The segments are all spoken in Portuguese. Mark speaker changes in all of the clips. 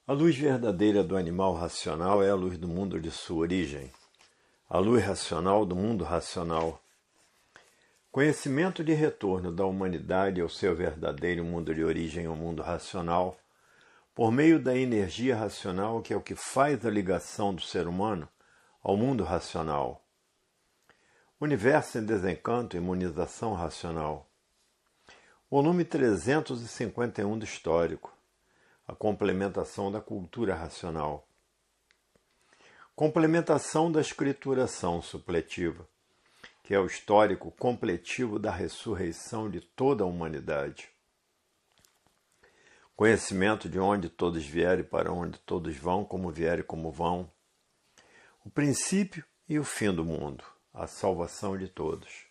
Speaker 1: A luz verdadeira do animal racional é a luz do mundo de sua origem, a luz racional do mundo racional. Conhecimento de retorno da humanidade ao seu verdadeiro mundo de origem, ao mundo racional, por meio da energia racional, que é o que faz a ligação do ser humano ao mundo racional. Universo em desencanto, imunização racional. Volume 351 do Histórico. A complementação da cultura racional. Complementação da escrituração supletiva, que é o histórico completivo da ressurreição de toda a humanidade. Conhecimento de onde todos vierem e para onde todos vão, como vierem e como vão. O princípio e o fim do mundo, a salvação de todos.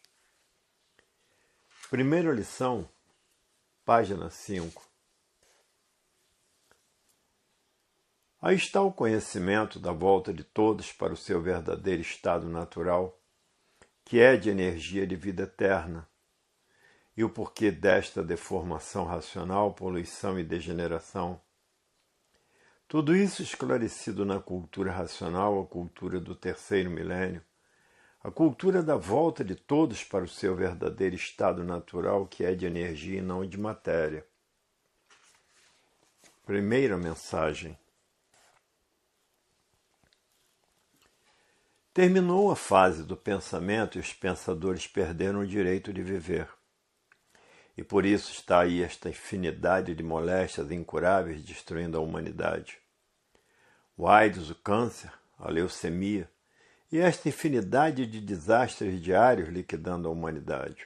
Speaker 1: Primeira lição, página 5. Aí está o conhecimento da volta de todos para o seu verdadeiro estado natural, que é de energia de vida eterna, e o porquê desta deformação racional, poluição e degeneração. Tudo isso esclarecido na cultura racional, a cultura do terceiro milênio, a cultura da volta de todos para o seu verdadeiro estado natural, que é de energia e não de matéria. Primeira mensagem. Terminou a fase do pensamento e os pensadores perderam o direito de viver. E por isso está aí esta infinidade de moléstias incuráveis destruindo a humanidade. O AIDS, o câncer, a leucemia e esta infinidade de desastres diários liquidando a humanidade.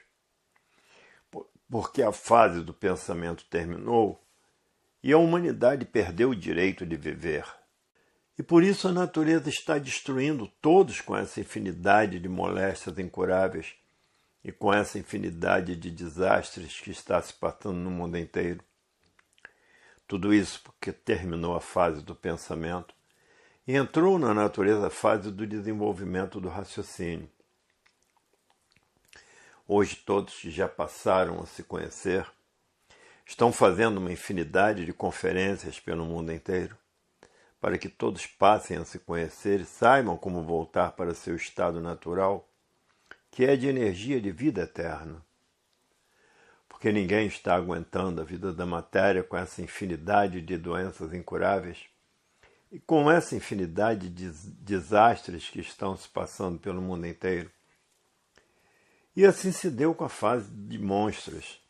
Speaker 1: Porque a fase do pensamento terminou e a humanidade perdeu o direito de viver. E por isso a natureza está destruindo todos com essa infinidade de moléstias incuráveis e com essa infinidade de desastres que está se passando no mundo inteiro. Tudo isso porque terminou a fase do pensamento e entrou na natureza a fase do desenvolvimento do raciocínio. Hoje todos que já passaram a se conhecer estão fazendo uma infinidade de conferências pelo mundo inteiro, para que todos passem a se conhecer e saibam como voltar para seu estado natural, que é de energia de vida eterna. Porque ninguém está aguentando a vida da matéria com essa infinidade de doenças incuráveis e com essa infinidade de desastres que estão se passando pelo mundo inteiro. E assim se deu com a fase de monstros.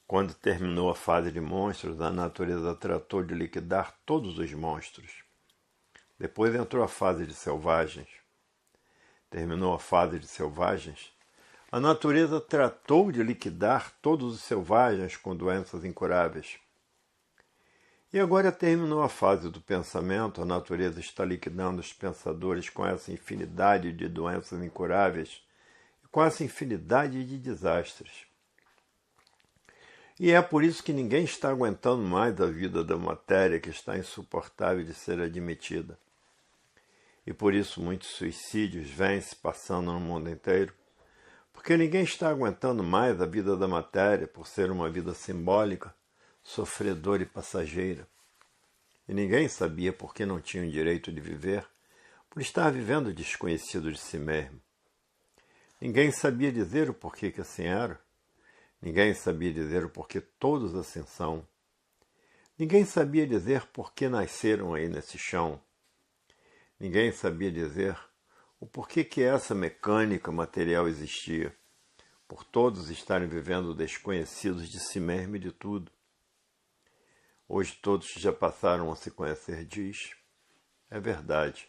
Speaker 1: Quando terminou a fase de monstros, a natureza tratou de liquidar todos os monstros. Depois entrou a fase de selvagens. Terminou a fase de selvagens. A natureza tratou de liquidar todos os selvagens com doenças incuráveis. E agora terminou a fase do pensamento, a natureza está liquidando os pensadores com essa infinidade de doenças incuráveis e com essa infinidade de desastres. E é por isso que ninguém está aguentando mais a vida da matéria, que está insuportável de ser admitida. E por isso muitos suicídios vêm se passando no mundo inteiro, porque ninguém está aguentando mais a vida da matéria, por ser uma vida simbólica, sofredora e passageira. E ninguém sabia por que não tinha o direito de viver, por estar vivendo desconhecido de si mesmo. Ninguém sabia dizer o porquê que assim era. Ninguém sabia dizer o porquê todos assim são. Ninguém sabia dizer por que nasceram aí nesse chão. Ninguém sabia dizer o porquê que essa mecânica material existia, por todos estarem vivendo desconhecidos de si mesmo e de tudo. Hoje todos já passaram a se conhecer, diz. É verdade.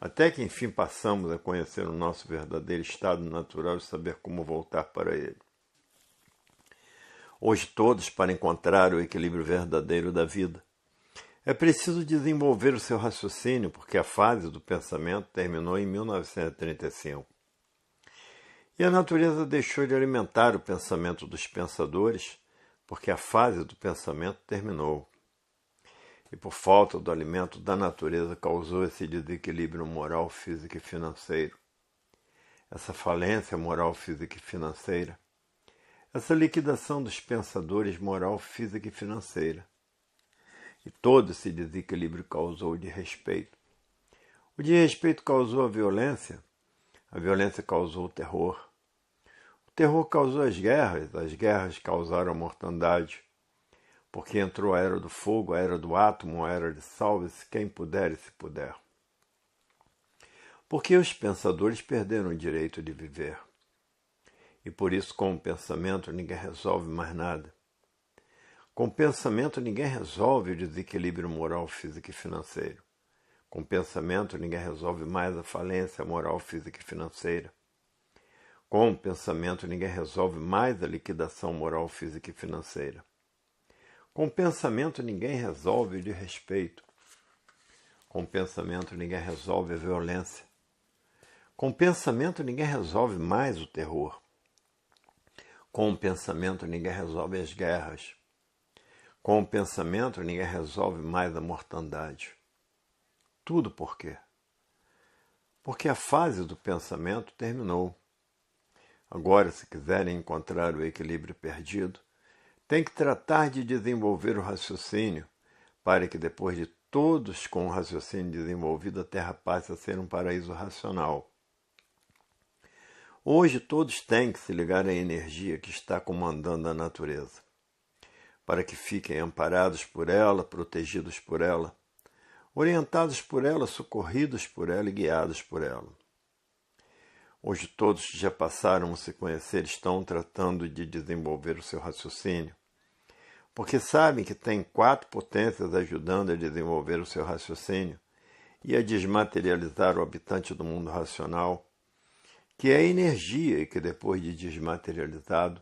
Speaker 1: Até que enfim passamos a conhecer o nosso verdadeiro estado natural e saber como voltar para ele. Hoje todos, para encontrar o equilíbrio verdadeiro da vida, é preciso desenvolver o seu raciocínio, porque a fase do pensamento terminou em 1935. E a natureza deixou de alimentar o pensamento dos pensadores, porque a fase do pensamento terminou. E por falta do alimento da natureza causou esse desequilíbrio moral, físico e financeiro. Essa falência moral, física e financeira. Essa liquidação dos pensadores moral, física e financeira. e todo esse desequilíbrio causou o desrespeito. O desrespeito causou a violência causou o terror causou as guerras causaram a mortandade, porque entrou a era do fogo, a era do átomo, a era de salve-se quem puder e se puder. Porque os pensadores perderam o direito de viver. E por isso, com o pensamento, ninguém resolve mais nada. Com o pensamento, ninguém resolve o desequilíbrio moral, físico e financeiro. Com o pensamento, ninguém resolve mais a falência moral, física e financeira. Com o pensamento, ninguém resolve mais a liquidação moral, física e financeira. Com o pensamento, ninguém resolve o desrespeito. Com o pensamento, ninguém resolve a violência. Com o pensamento, ninguém resolve mais o terror. Com o pensamento, ninguém resolve as guerras. Com o pensamento, ninguém resolve mais a mortandade. Tudo por quê? Porque a fase do pensamento terminou. Agora, se quiserem encontrar o equilíbrio perdido, tem que tratar de desenvolver o raciocínio, para que depois de todos com o raciocínio desenvolvido, a Terra passe a ser um paraíso racional. Hoje todos têm que se ligar à energia que está comandando a natureza, para que fiquem amparados por ela, protegidos por ela, orientados por ela, socorridos por ela e guiados por ela. Hoje todos que já passaram a se conhecer estão tratando de desenvolver o seu raciocínio, porque sabem que tem 4 potências ajudando a desenvolver o seu raciocínio e a desmaterializar o habitante do mundo racional, que é a energia e que depois de desmaterializado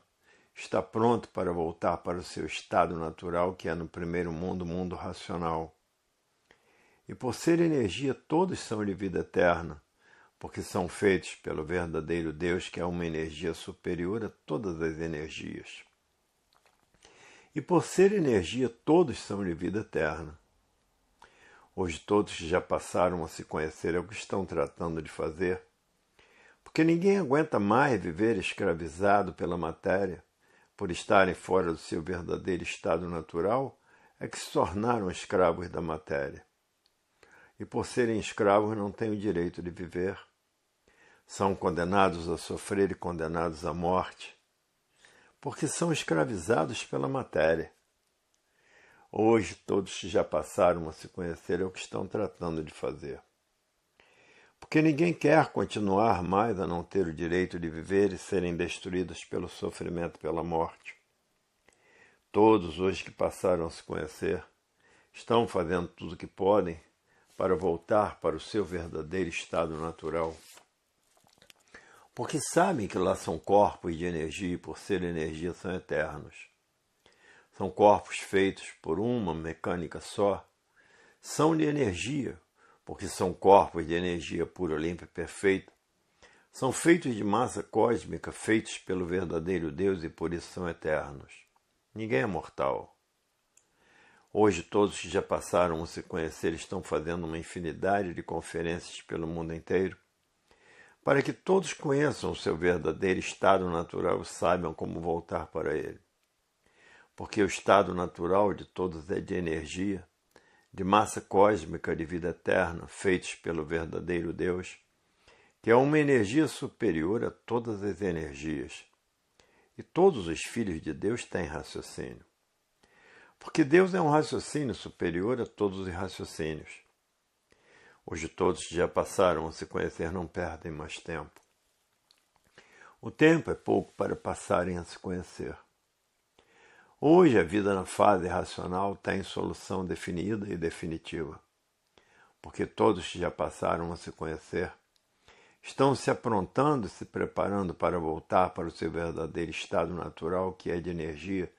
Speaker 1: está pronto para voltar para o seu estado natural, que é no primeiro mundo, o mundo racional. E por ser energia, todos são de vida eterna, porque são feitos pelo verdadeiro Deus, que é uma energia superior a todas as energias. E por ser energia, todos são de vida eterna. Hoje todos que já passaram a se conhecer é o que estão tratando de fazer, porque ninguém aguenta mais viver escravizado pela matéria, por estarem fora do seu verdadeiro estado natural, é que se tornaram escravos da matéria. E por serem escravos não têm o direito de viver. São condenados a sofrer e condenados à morte, porque são escravizados pela matéria. Hoje todos que já passaram a se conhecer é o que estão tratando de fazer. Porque ninguém quer continuar mais a não ter o direito de viver e serem destruídos pelo sofrimento e pela morte. Todos hoje que passaram a se conhecer estão fazendo tudo o que podem para voltar para o seu verdadeiro estado natural. Porque sabem que lá são corpos de energia e por ser energia são eternos. São corpos feitos por uma mecânica só. São de energia, porque são corpos de energia pura, limpa e perfeita. São feitos de massa cósmica, feitos pelo verdadeiro Deus e por isso são eternos. Ninguém é mortal. Hoje todos que já passaram a se conhecer estão fazendo uma infinidade de conferências pelo mundo inteiro, para que todos conheçam o seu verdadeiro estado natural e saibam como voltar para ele. Porque o estado natural de todos é de energia, de massa cósmica de vida eterna, feitos pelo verdadeiro Deus, que é uma energia superior a todas as energias. E todos os filhos de Deus têm raciocínio. Porque Deus é um raciocínio superior a todos os raciocínios. Hoje todos que já passaram a se conhecer não perdem mais tempo. O tempo é pouco para passarem a se conhecer. Hoje a vida na fase racional tem solução definida e definitiva, porque todos que já passaram a se conhecer estão se aprontando e se preparando para voltar para o seu verdadeiro estado natural, que é de energia,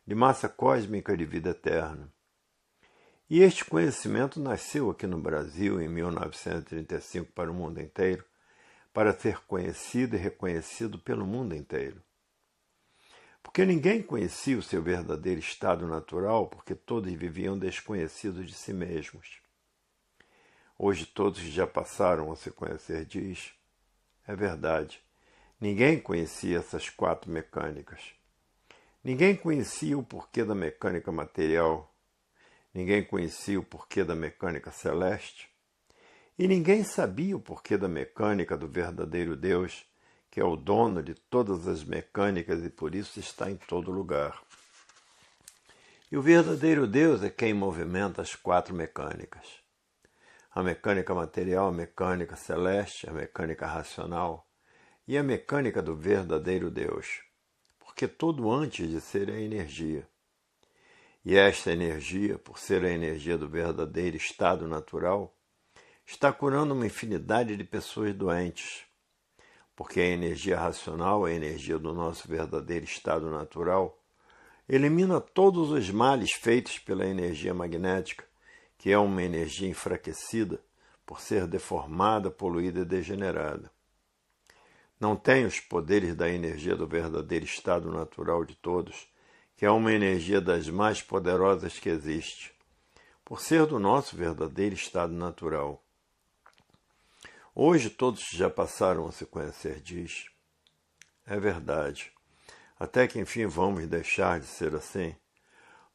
Speaker 1: de massa cósmica de vida eterna. E este conhecimento nasceu aqui no Brasil em 1935 para o mundo inteiro, para ser conhecido e reconhecido pelo mundo inteiro. Porque ninguém conhecia o seu verdadeiro estado natural, porque todos viviam desconhecidos de si mesmos. Hoje todos já passaram a se conhecer, diz, é verdade, ninguém conhecia essas 4 mecânicas. Ninguém conhecia o porquê da mecânica material. ninguém conhecia o porquê da mecânica celeste, e ninguém sabia o porquê da mecânica do verdadeiro Deus, que é o dono de todas as mecânicas e por isso está em todo lugar. E o verdadeiro Deus é quem movimenta as 4 mecânicas. A mecânica material, a mecânica celeste, a mecânica racional e a mecânica do verdadeiro Deus. Porque tudo antes de ser é energia. E esta energia, por ser a energia do verdadeiro estado natural, está curando uma infinidade de pessoas doentes. Porque a energia racional, a energia do nosso verdadeiro estado natural, elimina todos os males feitos pela energia magnética, que é uma energia enfraquecida por ser deformada, poluída e degenerada. Não tem os poderes da energia do verdadeiro estado natural de todos, que é uma energia das mais poderosas que existe, por ser do nosso verdadeiro estado natural. Hoje todos já passaram a se conhecer, diz. É verdade. Até que enfim vamos deixar de ser assim,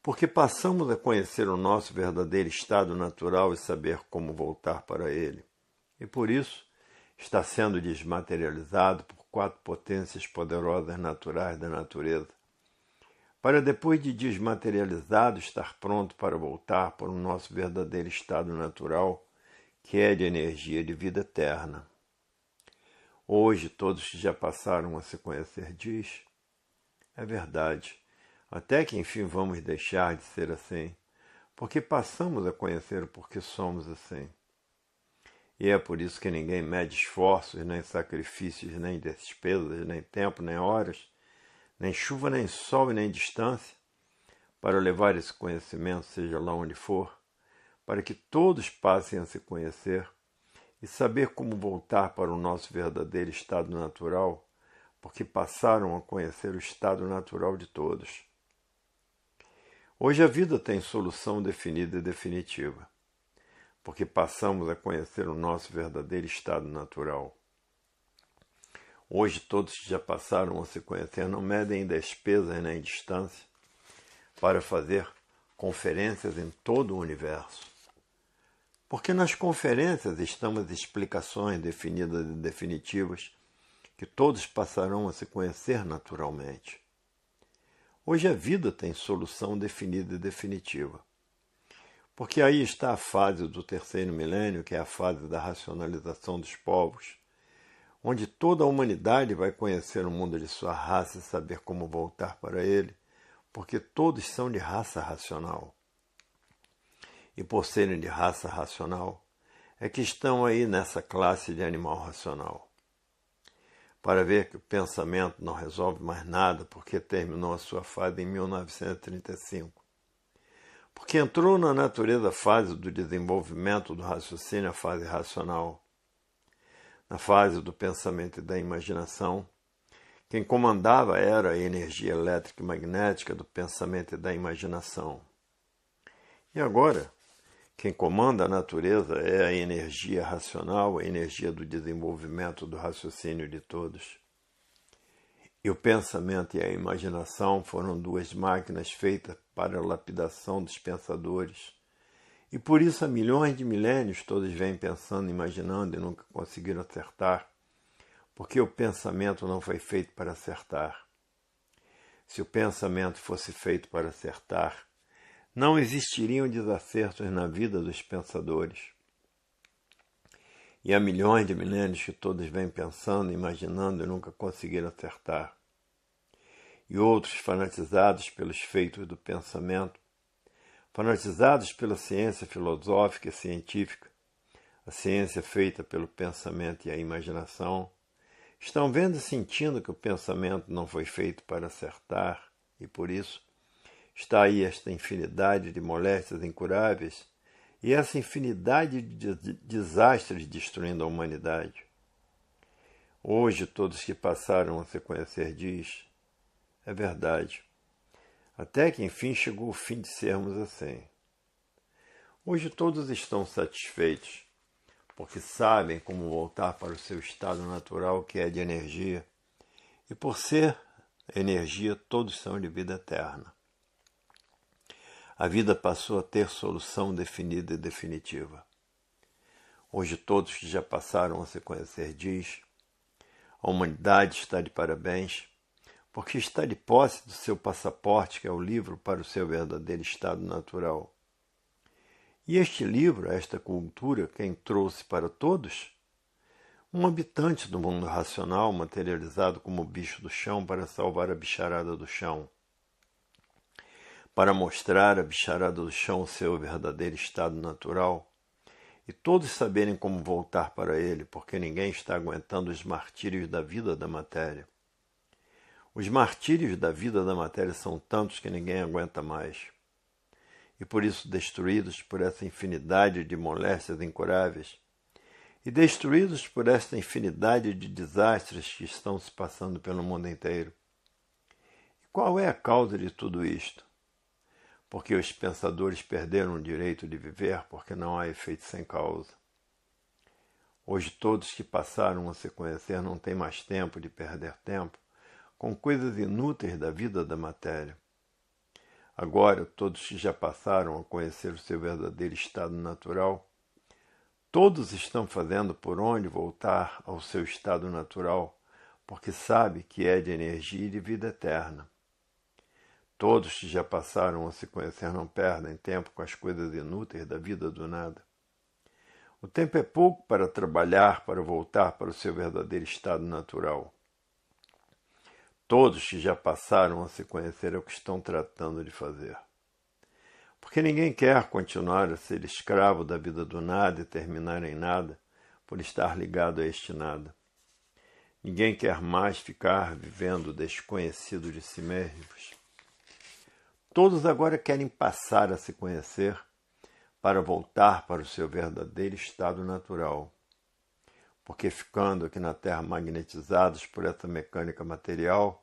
Speaker 1: porque passamos a conhecer o nosso verdadeiro estado natural e saber como voltar para ele. E por isso está sendo desmaterializado por 4 potências poderosas naturais da natureza, para depois de desmaterializado estar pronto para voltar para o nosso verdadeiro estado natural, que é de energia de vida eterna. Hoje todos que já passaram a se conhecer, diz. É verdade, até que enfim vamos deixar de ser assim, porque passamos a conhecer o porquê somos assim. E é por isso que ninguém mede esforços, nem sacrifícios, nem despesas, nem tempo, nem horas, nem chuva, nem sol e nem distância, para levar esse conhecimento, seja lá onde for, para que todos passem a se conhecer e saber como voltar para o nosso verdadeiro estado natural, porque passaram a conhecer o estado natural de todos. Hoje a vida tem solução definida e definitiva, porque passamos a conhecer o nosso verdadeiro estado natural. Hoje todos que já passaram a se conhecer não medem despesas nem distância para fazer conferências em todo o universo. Porque nas conferências estão as explicações definidas e definitivas que todos passarão a se conhecer naturalmente. Hoje a vida tem solução definida e definitiva. Porque aí está a fase do 3º milênio, que é a fase da racionalização dos povos, onde toda a humanidade vai conhecer o mundo de sua raça e saber como voltar para ele, porque todos são de raça racional. E por serem de raça racional, é que estão aí nessa classe de animal racional. Para ver que o pensamento não resolve mais nada, porque terminou a sua fase em 1935. Porque entrou na natureza fase do desenvolvimento do raciocínio, a fase racional. Na fase do pensamento e da imaginação, quem comandava era a energia elétrica e magnética do pensamento e da imaginação. E agora, quem comanda a natureza é a energia racional, a energia do desenvolvimento do raciocínio de todos. E o pensamento e a imaginação foram 2 máquinas feitas para a lapidação dos pensadores. E por isso há milhões de milênios todos vêm pensando, imaginando e nunca conseguiram acertar, porque o pensamento não foi feito para acertar. Se o pensamento fosse feito para acertar, não existiriam desacertos na vida dos pensadores. E há milhões de milênios que todos vêm pensando, imaginando e nunca conseguiram acertar. E outros, fanatizados pelos feitos do pensamento, fanatizados pela ciência filosófica e científica, a ciência feita pelo pensamento e a imaginação, estão vendo e sentindo que o pensamento não foi feito para acertar e, por isso, está aí esta infinidade de moléstias incuráveis e essa infinidade de desastres destruindo a humanidade. Hoje, todos que passaram a se conhecer diz, é verdade, até que enfim chegou o fim de sermos assim. Hoje todos estão satisfeitos, porque sabem como voltar para o seu estado natural, que é de energia, e por ser energia, todos são de vida eterna. A vida passou a ter solução definida e definitiva. Hoje todos que já passaram a se conhecer diz: a humanidade está de parabéns, porque está de posse do seu passaporte, que é o livro para o seu verdadeiro estado natural. E este livro, esta cultura, quem trouxe para todos? Um habitante do mundo racional, materializado como bicho do chão para salvar a bicharada do chão. Para mostrar à bicharada do chão o seu verdadeiro estado natural, e todos saberem como voltar para ele, porque ninguém está aguentando os martírios da vida da matéria. Os martírios da vida da matéria são tantos que ninguém aguenta mais. E por isso, destruídos por essa infinidade de moléstias incuráveis, e destruídos por esta infinidade de desastres que estão se passando pelo mundo inteiro. E qual é a causa de tudo isto? Porque os pensadores perderam o direito de viver, porque não há efeito sem causa. Hoje todos que passaram a se conhecer não têm mais tempo de perder tempo com coisas inúteis da vida da matéria. Agora, todos que já passaram a conhecer o seu verdadeiro estado natural, todos estão fazendo por onde voltar ao seu estado natural, porque sabe que é de energia e de vida eterna. Todos que já passaram a se conhecer não perdem tempo com as coisas inúteis da vida do nada. O tempo é pouco para trabalhar, para voltar para o seu verdadeiro estado natural. Todos que já passaram a se conhecer é o que estão tratando de fazer. Porque ninguém quer continuar a ser escravo da vida do nada e terminar em nada por estar ligado a este nada. Ninguém quer mais ficar vivendo desconhecido de si mesmos. Todos agora querem passar a se conhecer para voltar para o seu verdadeiro estado natural. Porque ficando aqui na Terra magnetizados por essa mecânica material,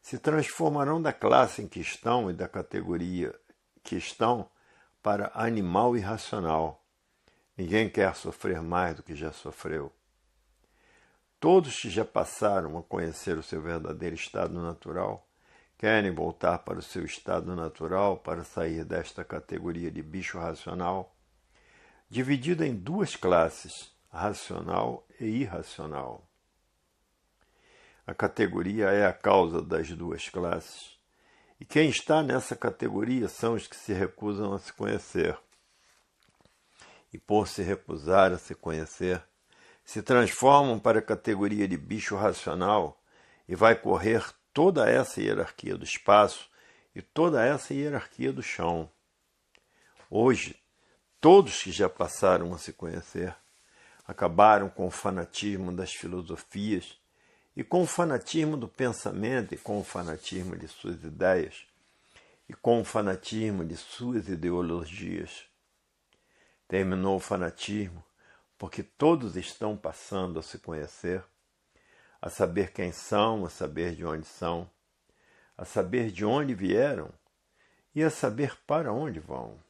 Speaker 1: se transformarão da classe em que estão e da categoria que estão para animal irracional. Ninguém quer sofrer mais do que já sofreu. Todos que já passaram a conhecer o seu verdadeiro estado natural querem voltar para o seu estado natural para sair desta categoria de bicho racional, dividida em duas classes, racional e irracional. A categoria é a causa das duas classes, e quem está nessa categoria são os que se recusam a se conhecer. E por se recusar a se conhecer, se transformam para a categoria de bicho racional e vai correr toda essa hierarquia do espaço e toda essa hierarquia do chão. Hoje, todos que já passaram a se conhecer acabaram com o fanatismo das filosofias e com o fanatismo do pensamento e com o fanatismo de suas ideias e com o fanatismo de suas ideologias. Terminou o fanatismo porque todos estão passando a se conhecer, a saber quem são, a saber de onde são, a saber de onde vieram e a saber para onde vão.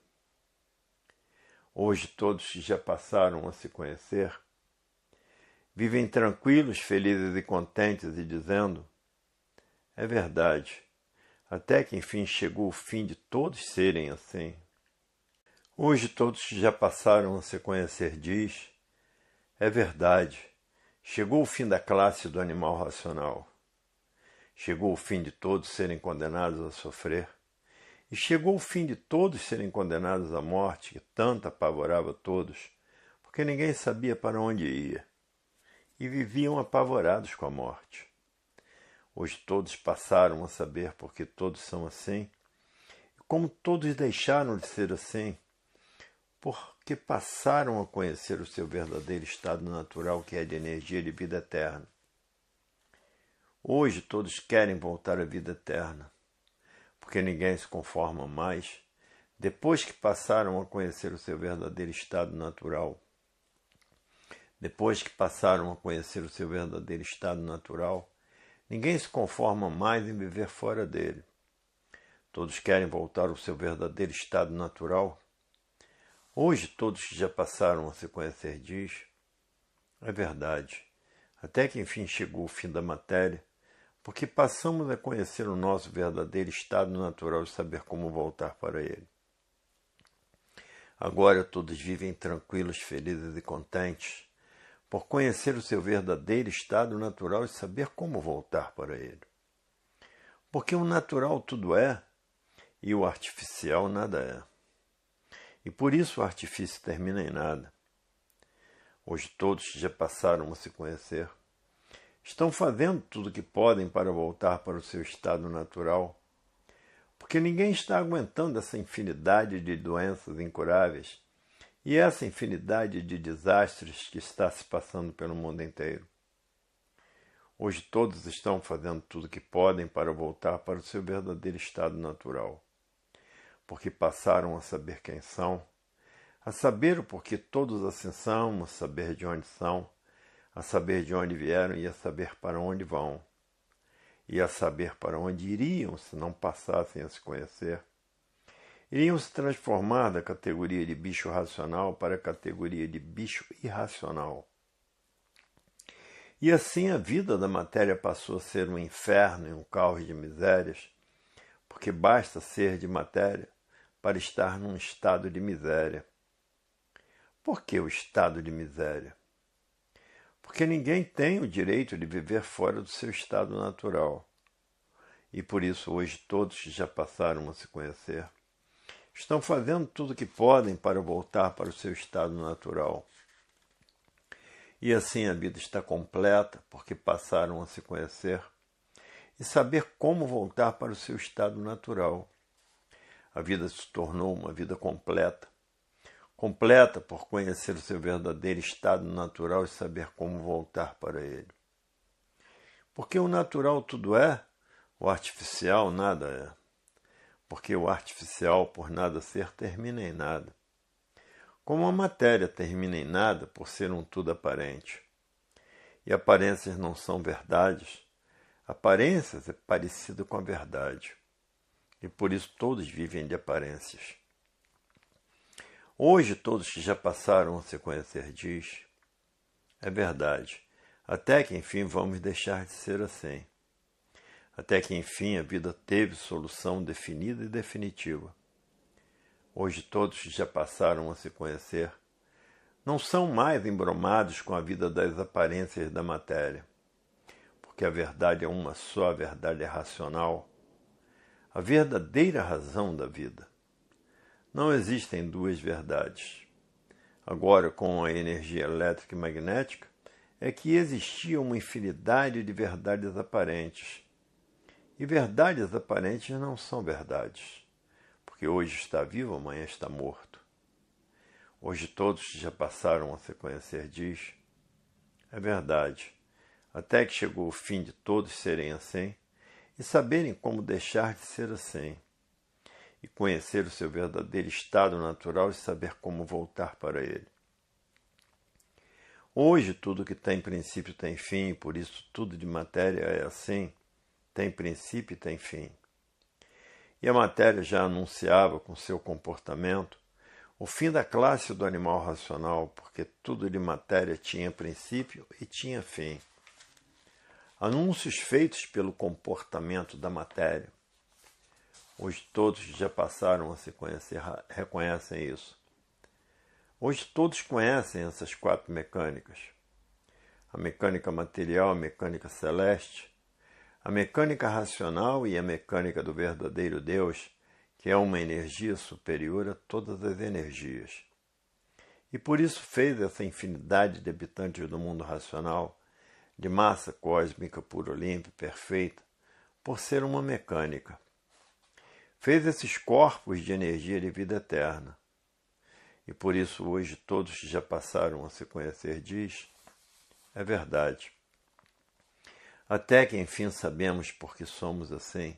Speaker 1: Hoje todos que já passaram a se conhecer vivem tranquilos, felizes e contentes e dizendo: é verdade, até que enfim chegou o fim de todos serem assim. Hoje todos que já passaram a se conhecer diz: é verdade, chegou o fim da classe do animal racional. Chegou o fim de todos serem condenados a sofrer. E chegou o fim de todos serem condenados à morte, que tanto apavorava todos, porque ninguém sabia para onde ia. E viviam apavorados com a morte. Hoje todos passaram a saber porque todos são assim, e como todos deixaram de ser assim, porque passaram a conhecer o seu verdadeiro estado natural, que é de energia de vida eterna. Hoje todos querem voltar à vida eterna, porque ninguém se conforma mais, depois que passaram a conhecer o seu verdadeiro estado natural. Depois que passaram a conhecer o seu verdadeiro estado natural, ninguém se conforma mais em viver fora dele. Todos querem voltar ao seu verdadeiro estado natural. Hoje, todos que já passaram a se conhecer diz: é verdade, até que enfim chegou o fim da matéria, porque passamos a conhecer o nosso verdadeiro estado natural e saber como voltar para ele. Agora todos vivem tranquilos, felizes e contentes, por conhecer o seu verdadeiro estado natural e saber como voltar para ele. Porque o natural tudo é e o artificial nada é. E por isso o artifício termina em nada. Hoje todos já passaram a se conhecer. Estão fazendo tudo o que podem para voltar para o seu estado natural, porque ninguém está aguentando essa infinidade de doenças incuráveis e essa infinidade de desastres que está se passando pelo mundo inteiro. Hoje todos estão fazendo tudo o que podem para voltar para o seu verdadeiro estado natural, porque passaram a saber quem são, a saber o porquê todos assim são, a saber de onde são, a saber de onde vieram e a saber para onde vão, e a saber para onde iriam se não passassem a se conhecer. Iriam se transformar da categoria de bicho racional para a categoria de bicho irracional. E assim a vida da matéria passou a ser um inferno e um caos de misérias, porque basta ser de matéria para estar num estado de miséria. Por que o estado de miséria? Porque ninguém tem o direito de viver fora do seu estado natural. E por isso hoje todos que já passaram a se conhecer estão fazendo tudo o que podem para voltar para o seu estado natural. E assim a vida está completa, porque passaram a se conhecer e saber como voltar para o seu estado natural. A vida se tornou uma vida completa. Completa por conhecer o seu verdadeiro estado natural e saber como voltar para ele. Porque o natural tudo é, o artificial nada é. Porque o artificial, por nada ser, termina em nada. Como a matéria termina em nada por ser um tudo aparente. E aparências não são verdades. Aparências é parecido com a verdade. E por isso todos vivem de aparências. Hoje todos que já passaram a se conhecer diz, é verdade, até que enfim vamos deixar de ser assim. Até que enfim a vida teve solução definida e definitiva. Hoje todos que já passaram a se conhecer não são mais embromados com a vida das aparências da matéria, porque a verdade é uma só, a verdade é racional, a verdadeira razão da vida. Não existem duas verdades. Agora, com a energia elétrica e magnética, é que existia uma infinidade de verdades aparentes. E verdades aparentes não são verdades, porque hoje está vivo, amanhã está morto. Hoje todos que já passaram a se conhecer diz, é verdade, até que chegou o fim de todos serem assim e saberem como deixar de ser assim. E conhecer o seu verdadeiro estado natural e saber como voltar para ele. Hoje tudo que tem princípio tem fim, e por isso tudo de matéria é assim, tem princípio e tem fim. E a matéria já anunciava com seu comportamento o fim da classe do animal racional, porque tudo de matéria tinha princípio e tinha fim. Anúncios feitos pelo comportamento da matéria. Hoje todos que já passaram a se conhecer reconhecem isso. Hoje todos conhecem essas quatro mecânicas. A mecânica material, a mecânica celeste, a mecânica racional e a mecânica do verdadeiro Deus, que é uma energia superior a todas as energias. E por isso fez essa infinidade de habitantes do mundo racional, de massa cósmica pura, limpa e perfeita, por ser uma mecânica. Fez esses corpos de energia de vida eterna. E por isso hoje todos que já passaram a se conhecer diz, é verdade. Até que enfim sabemos por que somos assim.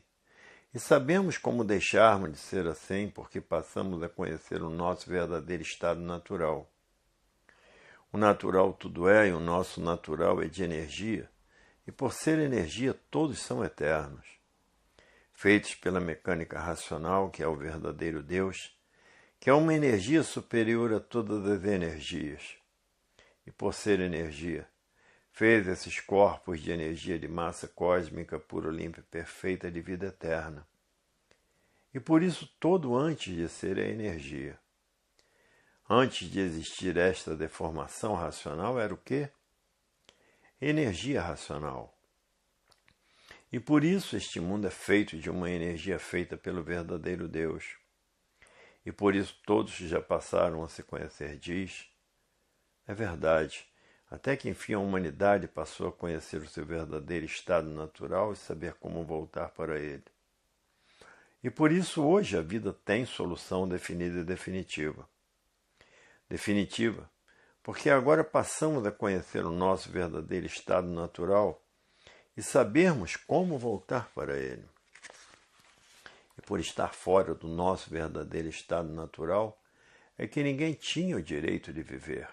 Speaker 1: E sabemos como deixarmos de ser assim porque passamos a conhecer o nosso verdadeiro estado natural. O natural tudo é e o nosso natural é de energia. E por ser energia todos são eternos. Feitos pela mecânica racional, que é o verdadeiro Deus, que é uma energia superior a todas as energias. E por ser energia, fez esses corpos de energia de massa cósmica pura, limpa e perfeita de vida eterna. E por isso todo antes de ser é energia. Antes de existir esta deformação racional, era o quê? Energia racional. E por isso este mundo é feito de uma energia feita pelo verdadeiro Deus. E por isso todos já passaram a se conhecer, diz. É verdade, até que enfim a humanidade passou a conhecer o seu verdadeiro estado natural e saber como voltar para ele. E por isso hoje a vida tem solução definida e definitiva. Definitiva, porque agora passamos a conhecer o nosso verdadeiro estado natural e sabermos como voltar para ele. E por estar fora do nosso verdadeiro estado natural, é que ninguém tinha o direito de viver.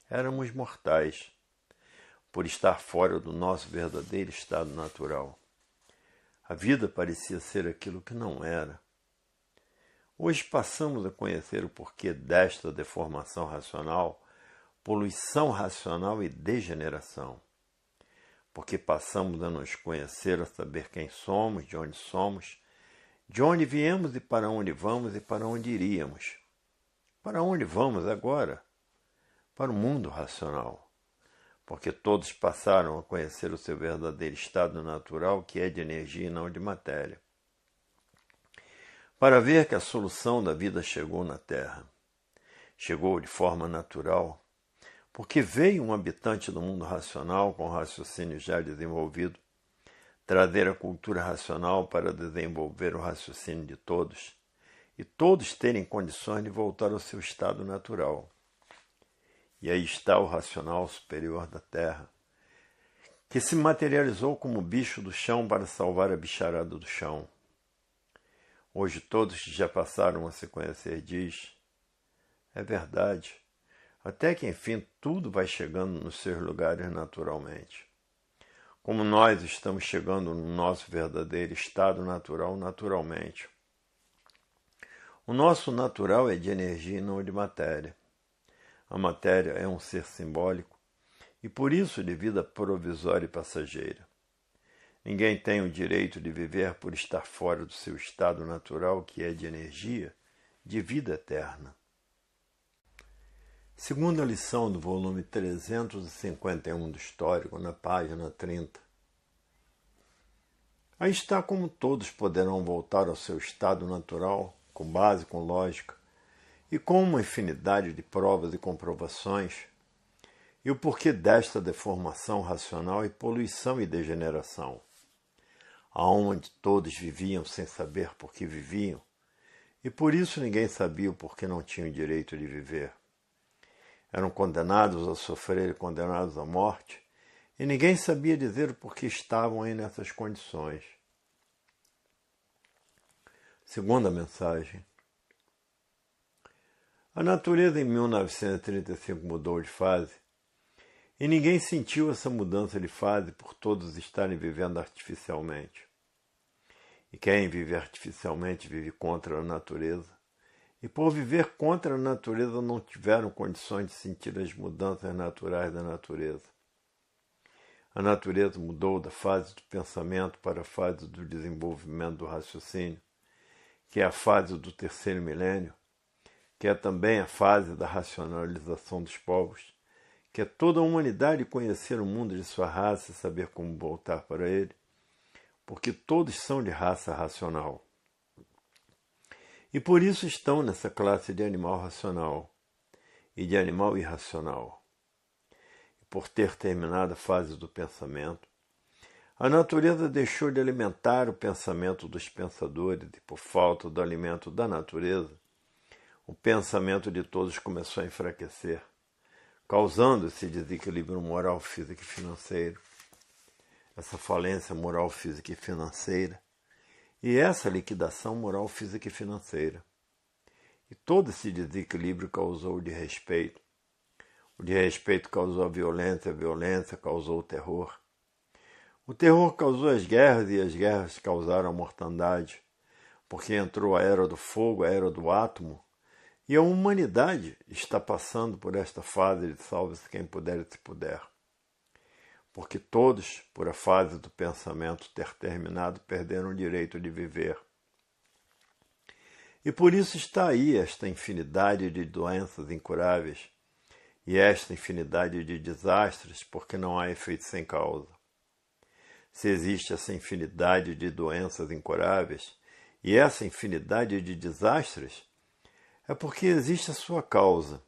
Speaker 1: Éramos mortais, por estar fora do nosso verdadeiro estado natural. A vida parecia ser aquilo que não era. Hoje passamos a conhecer o porquê desta deformação racional, poluição racional e degeneração. Porque passamos a nos conhecer, a saber quem somos, de onde viemos e para onde vamos e para onde iríamos. Para onde vamos agora? Para o mundo racional. Porque todos passaram a conhecer o seu verdadeiro estado natural, que é de energia e não de matéria. Para ver que a solução da vida chegou na Terra. Chegou de forma natural, porque veio um habitante do mundo racional com raciocínio já desenvolvido, trazer a cultura racional para desenvolver o raciocínio de todos, e todos terem condições de voltar ao seu estado natural. E aí está o racional superior da Terra, que se materializou como bicho do chão para salvar a bicharada do chão. Hoje todos que já passaram a se conhecer diz, é verdade, até que enfim tudo vai chegando nos seus lugares naturalmente. Como nós estamos chegando no nosso verdadeiro estado natural naturalmente. O nosso natural é de energia e não de matéria. A matéria é um ser simbólico e por isso de vida provisória e passageira. Ninguém tem o direito de viver por estar fora do seu estado natural, que é de energia, de vida eterna. Segunda lição do volume 351 do Histórico, na página 30. Aí está como todos poderão voltar ao seu estado natural, com base, com lógica, e com uma infinidade de provas e comprovações, e o porquê desta deformação racional e poluição e degeneração, aonde todos viviam sem saber por que viviam, e por isso ninguém sabia o porquê não tinham direito de viver. Eram condenados a sofrer e condenados à morte, e ninguém sabia dizer o porquê estavam aí nessas condições. Segunda mensagem. A natureza em 1935 mudou de fase, e ninguém sentiu essa mudança de fase por todos estarem vivendo artificialmente. E quem vive artificialmente vive contra a natureza, e por viver contra a natureza não tiveram condições de sentir as mudanças naturais da natureza. A natureza mudou da fase do pensamento para a fase do desenvolvimento do raciocínio, que é a fase do terceiro milênio, que é também a fase da racionalização dos povos, que é toda a humanidade conhecer o mundo de sua raça e saber como voltar para ele, porque todos são de raça racional. E por isso estão nessa classe de animal racional e de animal irracional. E por ter terminado a fase do pensamento, a natureza deixou de alimentar o pensamento dos pensadores e por falta do alimento da natureza, o pensamento de todos começou a enfraquecer, causando esse desequilíbrio moral, físico e financeiro, essa falência moral, física e financeira, e essa liquidação moral, física e financeira. E todo esse desequilíbrio causou o desrespeito. O desrespeito causou a violência causou o terror. O terror causou as guerras e as guerras causaram a mortandade, porque entrou a era do fogo, a era do átomo, e a humanidade está passando por esta fase de salve-se quem puder e se puder. Porque todos, por a fase do pensamento ter terminado, perderam o direito de viver. E por isso está aí esta infinidade de doenças incuráveis e esta infinidade de desastres, porque não há efeito sem causa. Se existe essa infinidade de doenças incuráveis e essa infinidade de desastres, é porque existe a sua causa.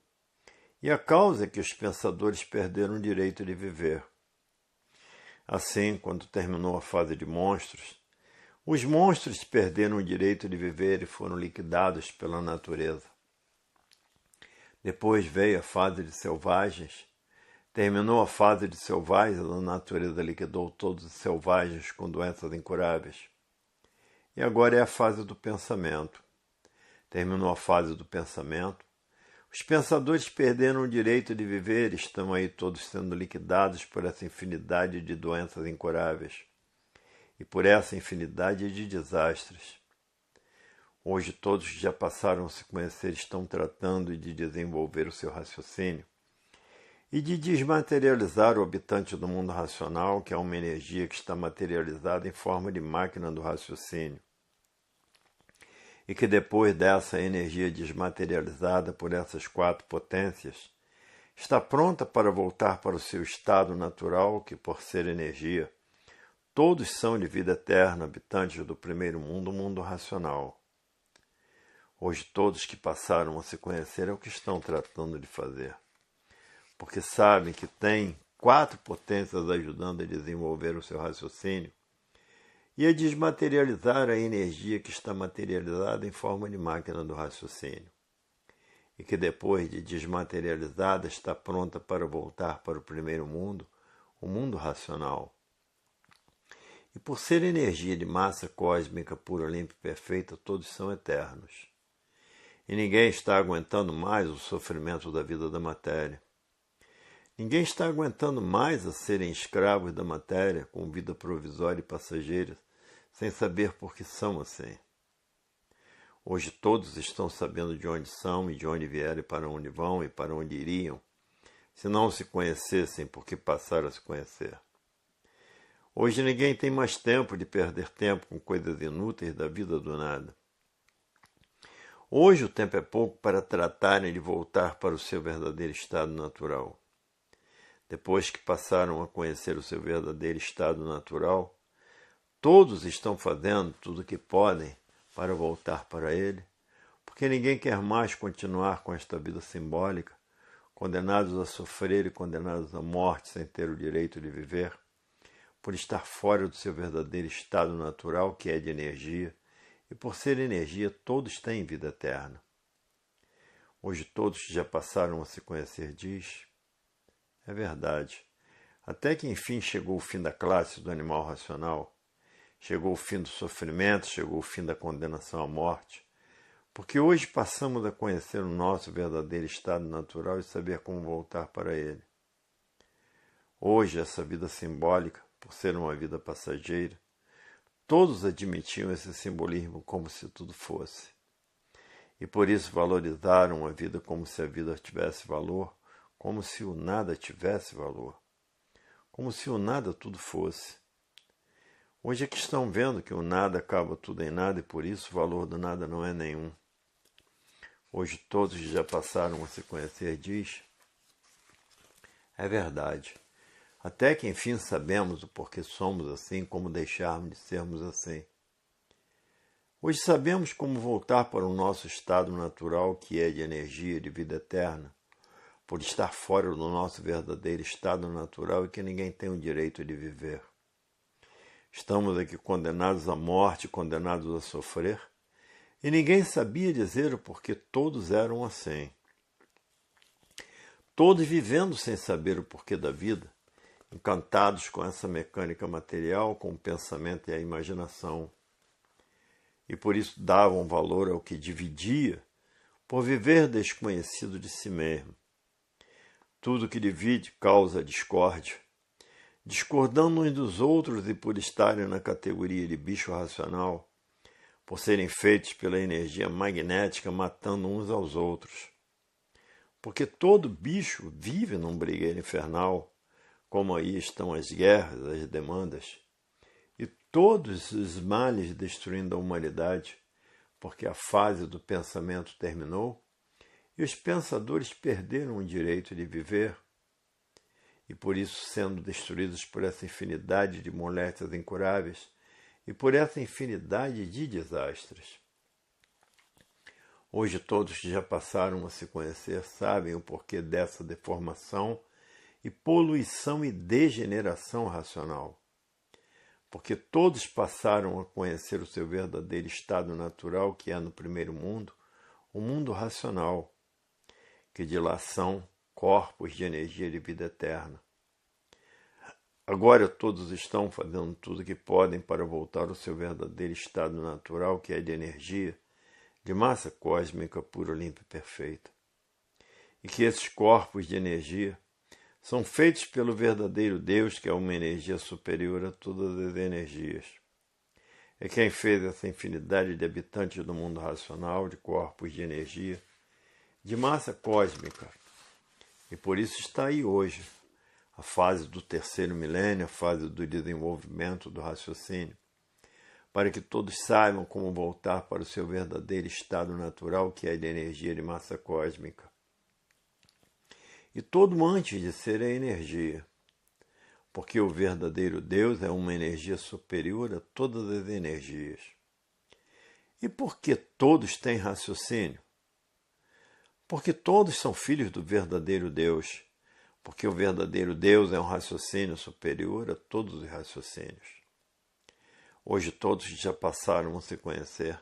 Speaker 1: E a causa é que os pensadores perderam o direito de viver. Assim, quando terminou a fase de monstros, os monstros perderam o direito de viver e foram liquidados pela natureza. Depois veio a fase de selvagens. Terminou a fase de selvagens, a natureza liquidou todos os selvagens com doenças incuráveis. E agora é a fase do pensamento. Terminou a fase do pensamento. Os pensadores perderam o direito de viver e estão aí todos sendo liquidados por essa infinidade de doenças incuráveis e por essa infinidade de desastres. Hoje todos que já passaram a se conhecer estão tratando de desenvolver o seu raciocínio e de desmaterializar o habitante do mundo racional, que é uma energia que está materializada em forma de máquina do raciocínio. E que depois dessa energia desmaterializada por essas 4 potências, está pronta para voltar para o seu estado natural, que por ser energia, todos são de vida eterna, habitantes do primeiro mundo, o mundo racional. Hoje todos que passaram a se conhecer é o que estão tratando de fazer, porque sabem que tem 4 potências ajudando a desenvolver o seu raciocínio e a desmaterializar a energia que está materializada em forma de máquina do raciocínio, e que depois de desmaterializada está pronta para voltar para o primeiro mundo, o mundo racional. E por ser energia de massa cósmica pura, limpa e perfeita, todos são eternos. E ninguém está aguentando mais o sofrimento da vida da matéria. Ninguém está aguentando mais a serem escravos da matéria, com vida provisória e passageira, sem saber por que são assim. Hoje todos estão sabendo de onde são e de onde vieram e para onde vão e para onde iriam, se não se conhecessem porque passaram a se conhecer. Hoje ninguém tem mais tempo de perder tempo com coisas inúteis da vida do nada. Hoje o tempo é pouco para tratarem de voltar para o seu verdadeiro estado natural. Depois que passaram a conhecer o seu verdadeiro estado natural, todos estão fazendo tudo o que podem para voltar para ele, porque ninguém quer mais continuar com esta vida simbólica, condenados a sofrer e condenados à morte sem ter o direito de viver, por estar fora do seu verdadeiro estado natural, que é de energia, e por ser energia, todos têm vida eterna. Hoje todos que já passaram a se conhecer diz, é verdade, até que enfim chegou o fim da classe do animal racional, chegou o fim do sofrimento, chegou o fim da condenação à morte, porque hoje passamos a conhecer o nosso verdadeiro estado natural e saber como voltar para ele. Hoje, essa vida simbólica, por ser uma vida passageira, todos admitiam esse simbolismo como se tudo fosse. E por isso valorizaram a vida como se a vida tivesse valor, como se o nada tivesse valor, como se o nada tudo fosse. Hoje é que estão vendo que o nada acaba tudo em nada e por isso o valor do nada não é nenhum. Hoje todos que já passaram a se conhecer diz, é verdade. Até que enfim sabemos o porquê somos assim, como deixarmos de sermos assim. Hoje sabemos como voltar para o nosso estado natural, que é de energia, de vida eterna, por estar fora do nosso verdadeiro estado natural e que ninguém tem o direito de viver. Estamos aqui condenados à morte, condenados a sofrer, e ninguém sabia dizer o porquê todos eram assim. Todos vivendo sem saber o porquê da vida, encantados com essa mecânica material, com o pensamento e a imaginação. E por isso davam valor ao que dividia, por viver desconhecido de si mesmo. Tudo que divide causa discórdia. Discordando uns dos outros e por estarem na categoria de bicho racional, por serem feitos pela energia magnética matando uns aos outros. Porque todo bicho vive num brigueiro infernal, como aí estão as guerras, as demandas, e todos os males destruindo a humanidade, porque a fase do pensamento terminou e os pensadores perderam o direito de viver, e por isso sendo destruídos por essa infinidade de moléstias incuráveis e por essa infinidade de desastres. Hoje todos que já passaram a se conhecer sabem o porquê dessa deformação e poluição e degeneração racional. Porque todos passaram a conhecer o seu verdadeiro estado natural, que é no primeiro mundo, o mundo racional, que de lá são corpos de energia de vida eterna. Agora todos estão fazendo tudo o que podem para voltar ao seu verdadeiro estado natural, que é de energia, de massa cósmica pura, limpa e perfeita. E que esses corpos de energia são feitos pelo verdadeiro Deus, que é uma energia superior a todas as energias. É quem fez essa infinidade de habitantes do mundo racional, de corpos de energia, de massa cósmica. E por isso está aí hoje, a fase do terceiro milênio, a fase do desenvolvimento do raciocínio, para que todos saibam como voltar para o seu verdadeiro estado natural, que é de energia de massa cósmica. E todo antes de ser é energia, porque o verdadeiro Deus é uma energia superior a todas as energias. E por que todos têm raciocínio? Porque todos são filhos do verdadeiro Deus, porque o verdadeiro Deus é um raciocínio superior a todos os raciocínios. Hoje todos que já passaram a se conhecer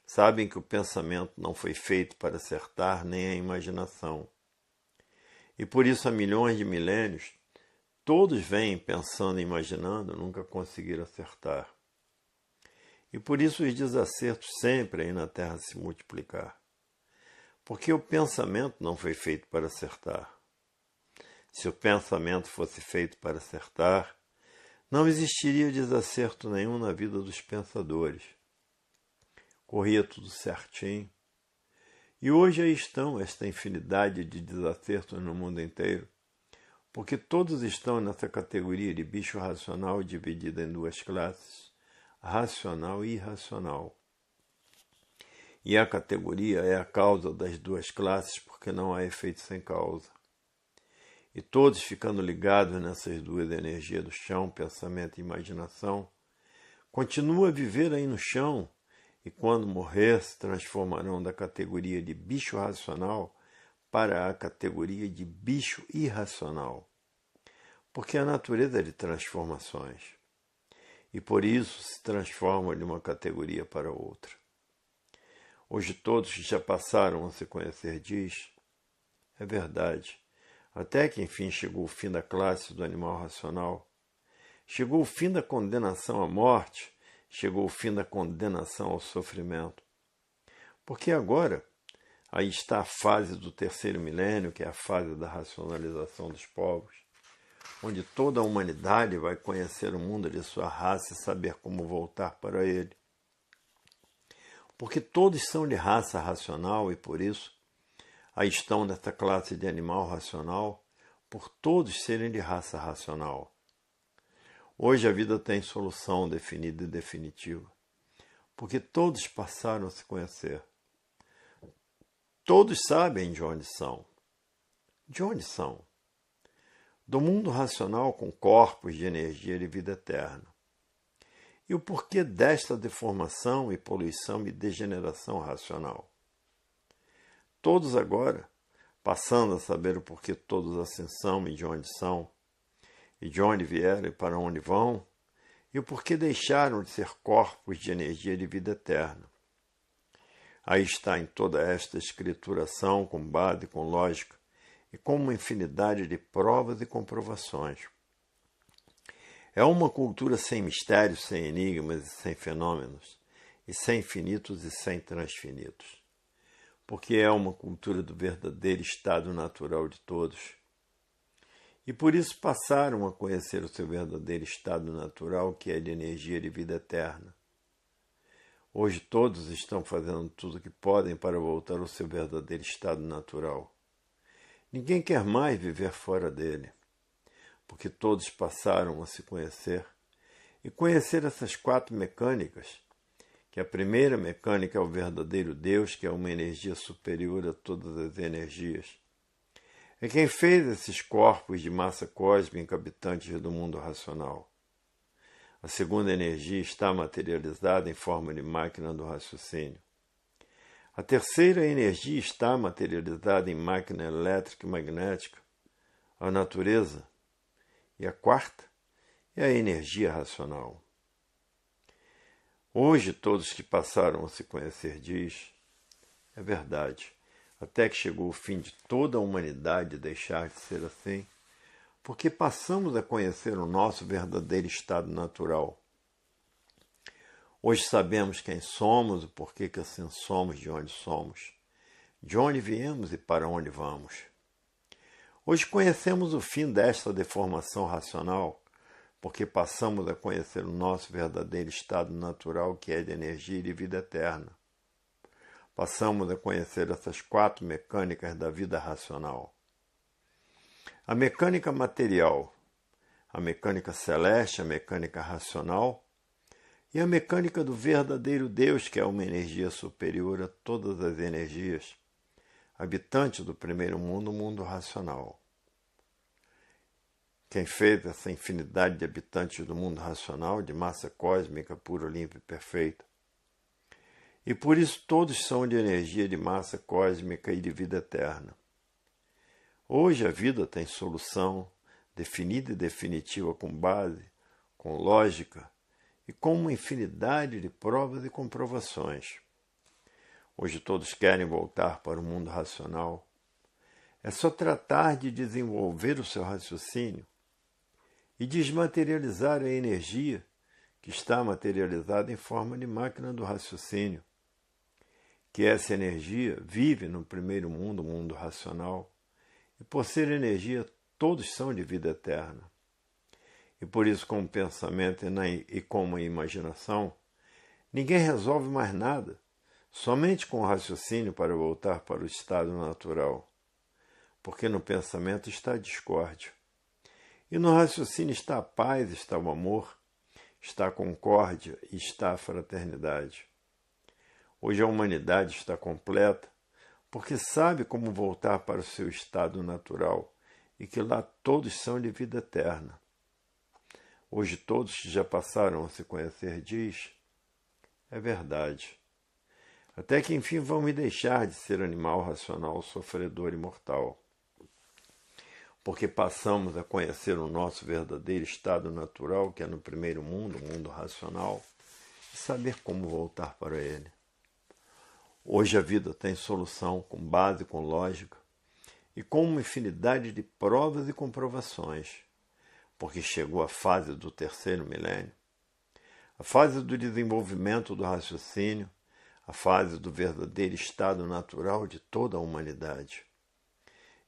Speaker 1: sabem que o pensamento não foi feito para acertar nem a imaginação. E por isso há milhões de milênios, todos vêm pensando e imaginando, nunca conseguiram acertar. E por isso os desacertos sempre aí na Terra se multiplicar. Porque o pensamento não foi feito para acertar. Se o pensamento fosse feito para acertar, não existiria desacerto nenhum na vida dos pensadores. Corria tudo certinho. E hoje aí estão esta infinidade de desacertos no mundo inteiro, porque todos estão nessa categoria de bicho racional dividida em duas classes, racional e irracional. E a categoria é a causa das duas classes, porque não há efeito sem causa. E todos ficando ligados nessas duas energias do chão, pensamento e imaginação, continuam a viver aí no chão, e quando morrer se transformarão da categoria de bicho racional para a categoria de bicho irracional. Porque a natureza é de transformações, e por isso se transforma de uma categoria para outra. Hoje todos que já passaram a se conhecer diz, é verdade, até que enfim chegou o fim da classe do animal racional, chegou o fim da condenação à morte, chegou o fim da condenação ao sofrimento. Porque agora, aí está a fase do terceiro milênio, que é a fase da racionalização dos povos, onde toda a humanidade vai conhecer o mundo de sua raça e saber como voltar para ele. Porque todos são de raça racional e por isso aí estão nesta classe de animal racional, por todos serem de raça racional. Hoje a vida tem solução definida e definitiva, porque todos passaram a se conhecer. Todos sabem de onde são. De onde são? Do mundo racional com corpos de energia de vida eterna. E o porquê desta deformação e poluição e degeneração racional? Todos agora, passando a saber o porquê todos assim são e de onde são, e de onde vieram e para onde vão, e o porquê deixaram de ser corpos de energia de vida eterna. Aí está em toda esta escrituração, com base, com lógica, e com uma infinidade de provas e comprovações. É uma cultura sem mistérios, sem enigmas e sem fenômenos, e sem finitos e sem transfinitos. Porque é uma cultura do verdadeiro estado natural de todos. E por isso passaram a conhecer o seu verdadeiro estado natural, que é de energia de vida eterna. Hoje todos estão fazendo tudo o que podem para voltar ao seu verdadeiro estado natural. Ninguém quer mais viver fora dele, porque todos passaram a se conhecer e conhecer essas quatro mecânicas que a primeira mecânica é o verdadeiro Deus, que é uma energia superior a todas as energias. É quem fez esses corpos de massa cósmica habitantes do mundo racional. A segunda energia está materializada em forma de máquina do raciocínio. A terceira energia está materializada em máquina elétrica e magnética, a natureza. E a quarta é a energia racional. Hoje, todos que passaram a se conhecer diz, é verdade, até que chegou o fim de toda a humanidade deixar de ser assim, porque passamos a conhecer o nosso verdadeiro estado natural. Hoje sabemos quem somos, o porquê que assim somos, de onde viemos e para onde vamos. Hoje conhecemos o fim desta deformação racional, porque passamos a conhecer o nosso verdadeiro estado natural, que é de energia e de vida eterna. Passamos a conhecer essas 4 mecânicas da vida racional. A mecânica material, a mecânica celeste, a mecânica racional e a mecânica do verdadeiro Deus, que é uma energia superior a todas as energias, habitante do primeiro mundo, o mundo racional. Quem fez essa infinidade de habitantes do mundo racional, de massa cósmica pura, limpa e perfeita. E por isso todos são de energia de massa cósmica e de vida eterna. Hoje a vida tem solução definida e definitiva com base, com lógica e com uma infinidade de provas e comprovações. Hoje todos querem voltar para o mundo racional. É só tratar de desenvolver o seu raciocínio e desmaterializar a energia que está materializada em forma de máquina do raciocínio, que essa energia vive no primeiro mundo, o mundo racional, e por ser energia todos são de vida eterna. E por isso, com o pensamento e com a imaginação, ninguém resolve mais nada, somente com o raciocínio para voltar para o estado natural, porque no pensamento está a discórdia. E no raciocínio está a paz, está o amor, está a concórdia e está a fraternidade. Hoje a humanidade está completa porque sabe como voltar para o seu estado natural e que lá todos são de vida eterna. Hoje todos que já passaram a se conhecer diz, é verdade. Até que enfim vão me deixar de ser animal racional, sofredor e mortal. Porque passamos a conhecer o nosso verdadeiro estado natural, que é no primeiro mundo, o mundo racional, e saber como voltar para ele. Hoje a vida tem solução com base, com lógica e com uma infinidade de provas e comprovações, porque chegou a fase do terceiro milênio, a fase do desenvolvimento do raciocínio, a fase do verdadeiro estado natural de toda a humanidade.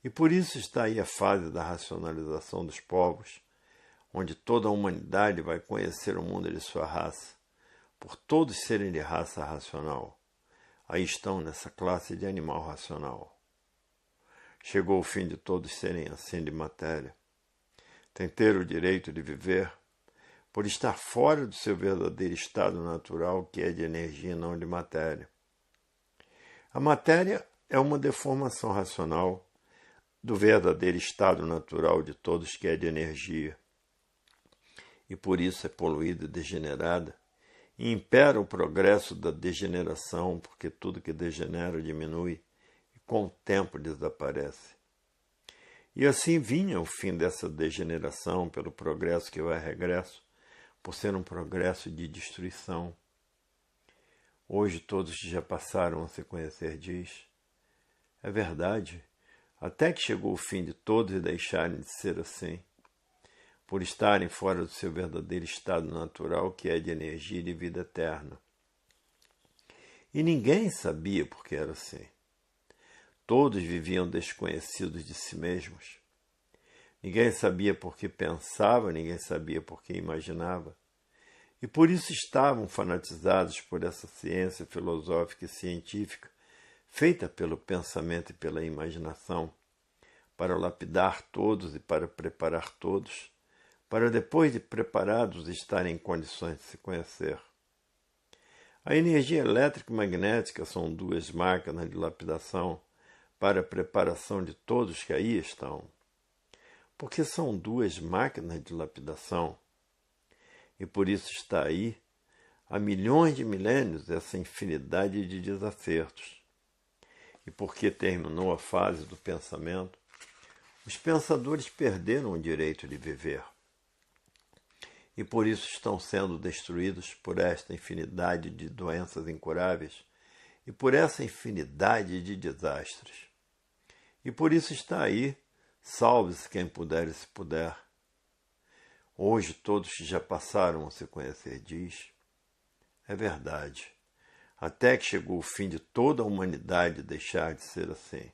Speaker 1: E por isso está aí a fase da racionalização dos povos, onde toda a humanidade vai conhecer o mundo de sua raça, por todos serem de raça racional. Aí estão nessa classe de animal racional. Chegou o fim de todos serem assim de matéria. Tem ter o direito de viver, por estar fora do seu verdadeiro estado natural, que é de energia e não de matéria. A matéria é uma deformação racional do verdadeiro estado natural de todos, que é de energia. E por isso é poluída e degenerada, e impera o progresso da degeneração, porque tudo que degenera diminui e com o tempo desaparece. E assim vinha o fim dessa degeneração pelo progresso que vai a regresso, por ser um progresso de destruição. Hoje todos que já passaram a se conhecer diz, é verdade, até que chegou o fim de todos e deixarem de ser assim, por estarem fora do seu verdadeiro estado natural, que é de energia e de vida eterna. E ninguém sabia por que era assim. Todos viviam desconhecidos de si mesmos. Ninguém sabia por que pensava, ninguém sabia por que imaginava. E por isso estavam fanatizados por essa ciência filosófica e científica, feita pelo pensamento e pela imaginação, para lapidar todos e para preparar todos, para depois de preparados estarem em condições de se conhecer. A energia elétrica e magnética são duas máquinas de lapidação para a preparação de todos que aí estão. Porque são duas máquinas de lapidação. E por isso está aí, há milhões de milênios, essa infinidade de desacertos. E porque terminou a fase do pensamento, os pensadores perderam o direito de viver. E por isso estão sendo destruídos por esta infinidade de doenças incuráveis e por essa infinidade de desastres. E por isso está aí, salve-se quem puder e se puder. Hoje todos que já passaram a se conhecer diz, é verdade, até que chegou o fim de toda a humanidade deixar de ser assim.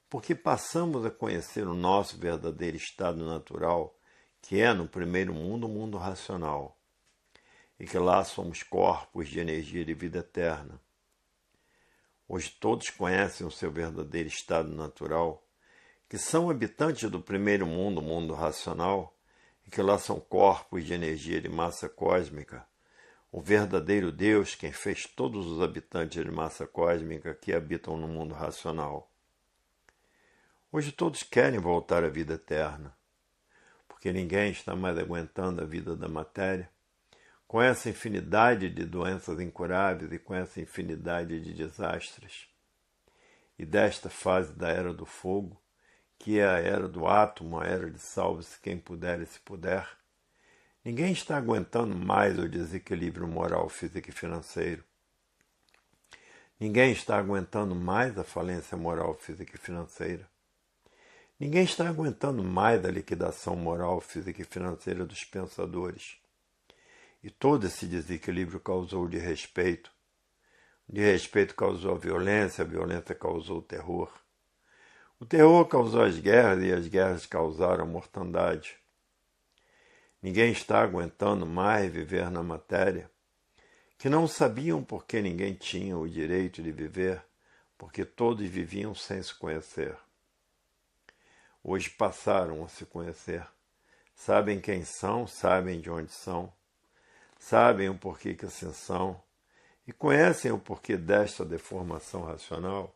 Speaker 1: Porque passamos a conhecer o nosso verdadeiro estado natural, que é no primeiro mundo o mundo racional, e que lá somos corpos de energia de vida eterna. Hoje todos conhecem o seu verdadeiro estado natural, que são habitantes do primeiro mundo, o mundo racional, e que lá são corpos de energia de massa cósmica, o verdadeiro Deus, quem fez todos os habitantes de massa cósmica que habitam no mundo racional. Hoje todos querem voltar à vida eterna, porque ninguém está mais aguentando a vida da matéria, com essa infinidade de doenças incuráveis e com essa infinidade de desastres. E desta fase da Era do Fogo, que é a Era do Átomo, a Era de salve-se quem puder e se puder, ninguém está aguentando mais o desequilíbrio moral, físico e financeiro. Ninguém está aguentando mais a falência moral, física e financeira. Ninguém está aguentando mais a liquidação moral, física e financeira dos pensadores. E todo esse desequilíbrio causou o desrespeito. O desrespeito causou a violência causou o terror. O terror causou as guerras e as guerras causaram a mortandade. Ninguém está aguentando mais viver na matéria, que não sabiam por que ninguém tinha o direito de viver, porque todos viviam sem se conhecer. Hoje passaram a se conhecer. Sabem quem são, sabem de onde são, sabem o porquê que assim são, e conhecem o porquê desta deformação racional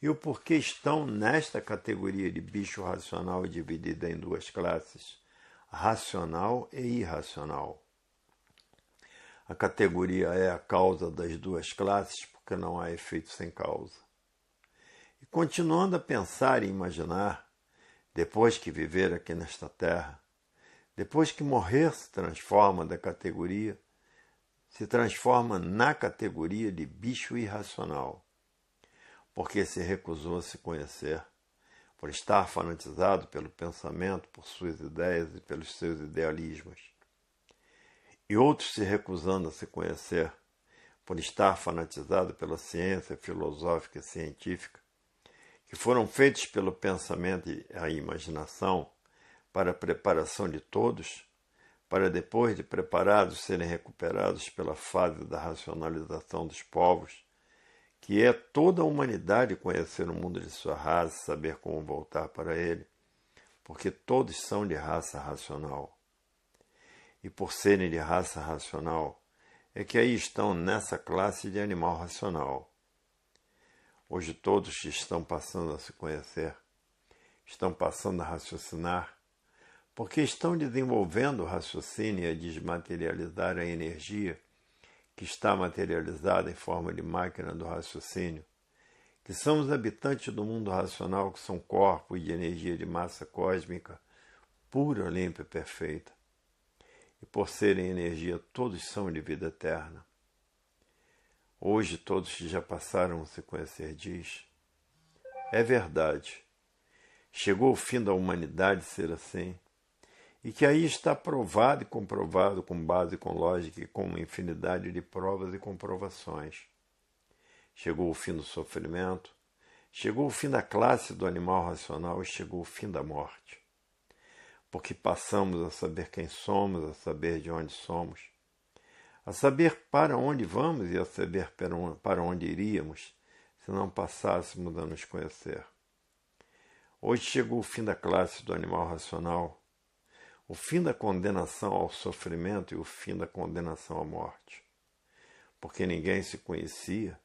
Speaker 1: e o porquê estão nesta categoria de bicho racional dividida em duas classes, racional e irracional. A categoria é a causa das duas classes porque não há efeito sem causa. E continuando a pensar e imaginar, depois que viver aqui nesta terra, depois que morrer se transforma na categoria de bicho irracional, porque se recusou a se conhecer, por estar fanatizado pelo pensamento, por suas ideias e pelos seus idealismos. E outros se recusando a se conhecer, por estar fanatizado pela ciência filosófica e científica, que foram feitos pelo pensamento e a imaginação para a preparação de todos, para depois de preparados serem recuperados pela fase da racionalização dos povos, que é toda a humanidade conhecer o mundo de sua raça, saber como voltar para ele, porque todos são de raça racional. E por serem de raça racional, é que aí estão nessa classe de animal racional. Hoje todos estão passando a se conhecer, estão passando a raciocinar, porque estão desenvolvendo o raciocínio e a desmaterializar a energia que está materializada em forma de máquina do raciocínio, que são os habitantes do mundo racional, que são corpos de energia de massa cósmica, pura, limpa e perfeita. E por serem energia, todos são de vida eterna. Hoje todos que já passaram a se conhecer diz, é verdade, chegou o fim da humanidade ser assim, e que aí está provado e comprovado com base, com lógica e com uma infinidade de provas e comprovações. Chegou o fim do sofrimento, chegou o fim da classe do animal racional e chegou o fim da morte. Porque passamos a saber quem somos, a saber de onde somos, a saber para onde vamos e a saber para onde iríamos se não passássemos a nos conhecer. Hoje chegou o fim da classe do animal racional, o fim da condenação ao sofrimento e o fim da condenação à morte. porque ninguém se conhecia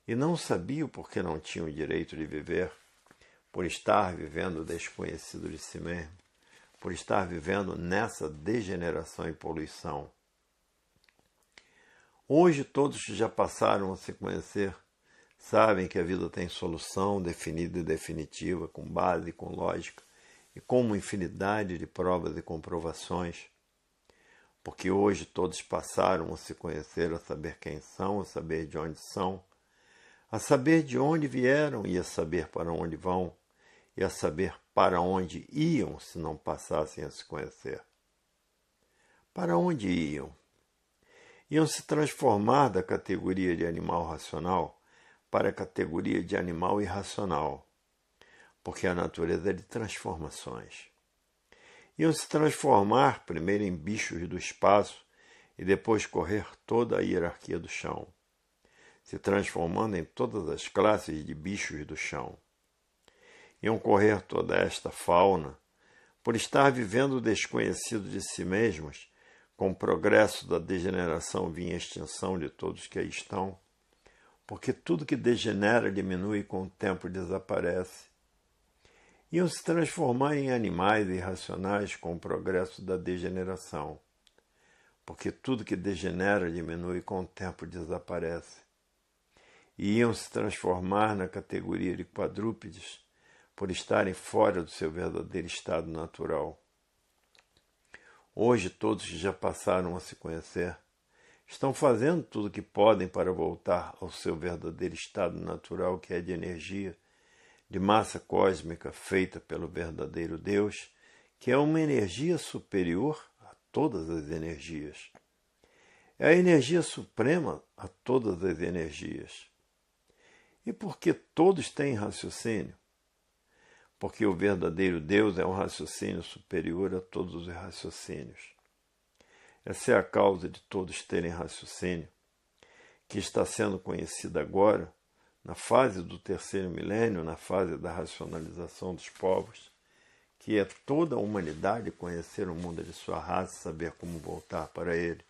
Speaker 1: e não sabia o porquê não tinha o direito de viver, por estar vivendo desconhecido de si mesmo, por estar vivendo nessa degeneração e poluição. Hoje todos que já passaram a se conhecer sabem que a vida tem solução definida e definitiva, com base, com lógica e com uma infinidade de provas e comprovações, porque hoje todos passaram a se conhecer, a saber quem são, a saber de onde são, a saber de onde vieram e a saber para onde vão, e a saber para onde iam se não passassem a se conhecer. Para onde iam? Iam se transformar da categoria de animal racional para a categoria de animal irracional, porque a natureza é de transformações. Iam se transformar primeiro em bichos do espaço e depois correr toda a hierarquia do chão, se transformando em todas as classes de bichos do chão. Iam correr toda esta fauna por estar vivendo o desconhecido de si mesmos. Com o progresso da degeneração vinha a extinção de todos que aí estão, porque tudo que degenera diminui e com o tempo desaparece. Iam se transformar em animais irracionais com o progresso da degeneração, porque tudo que degenera diminui e com o tempo desaparece. E iam se transformar na categoria de quadrúpedes por estarem fora do seu verdadeiro estado natural. Hoje todos que já passaram a se conhecer estão fazendo tudo o que podem para voltar ao seu verdadeiro estado natural, que é de energia, de massa cósmica feita pelo verdadeiro Deus, que é uma energia superior a todas as energias. É a energia suprema a todas as energias. E por que todos têm raciocínio? Porque o verdadeiro Deus é um raciocínio superior a todos os raciocínios. Essa é a causa de todos terem raciocínio, que está sendo conhecida agora, na fase do terceiro milênio, na fase da racionalização dos povos, que é toda a humanidade conhecer o mundo de sua raça, saber como voltar para ele,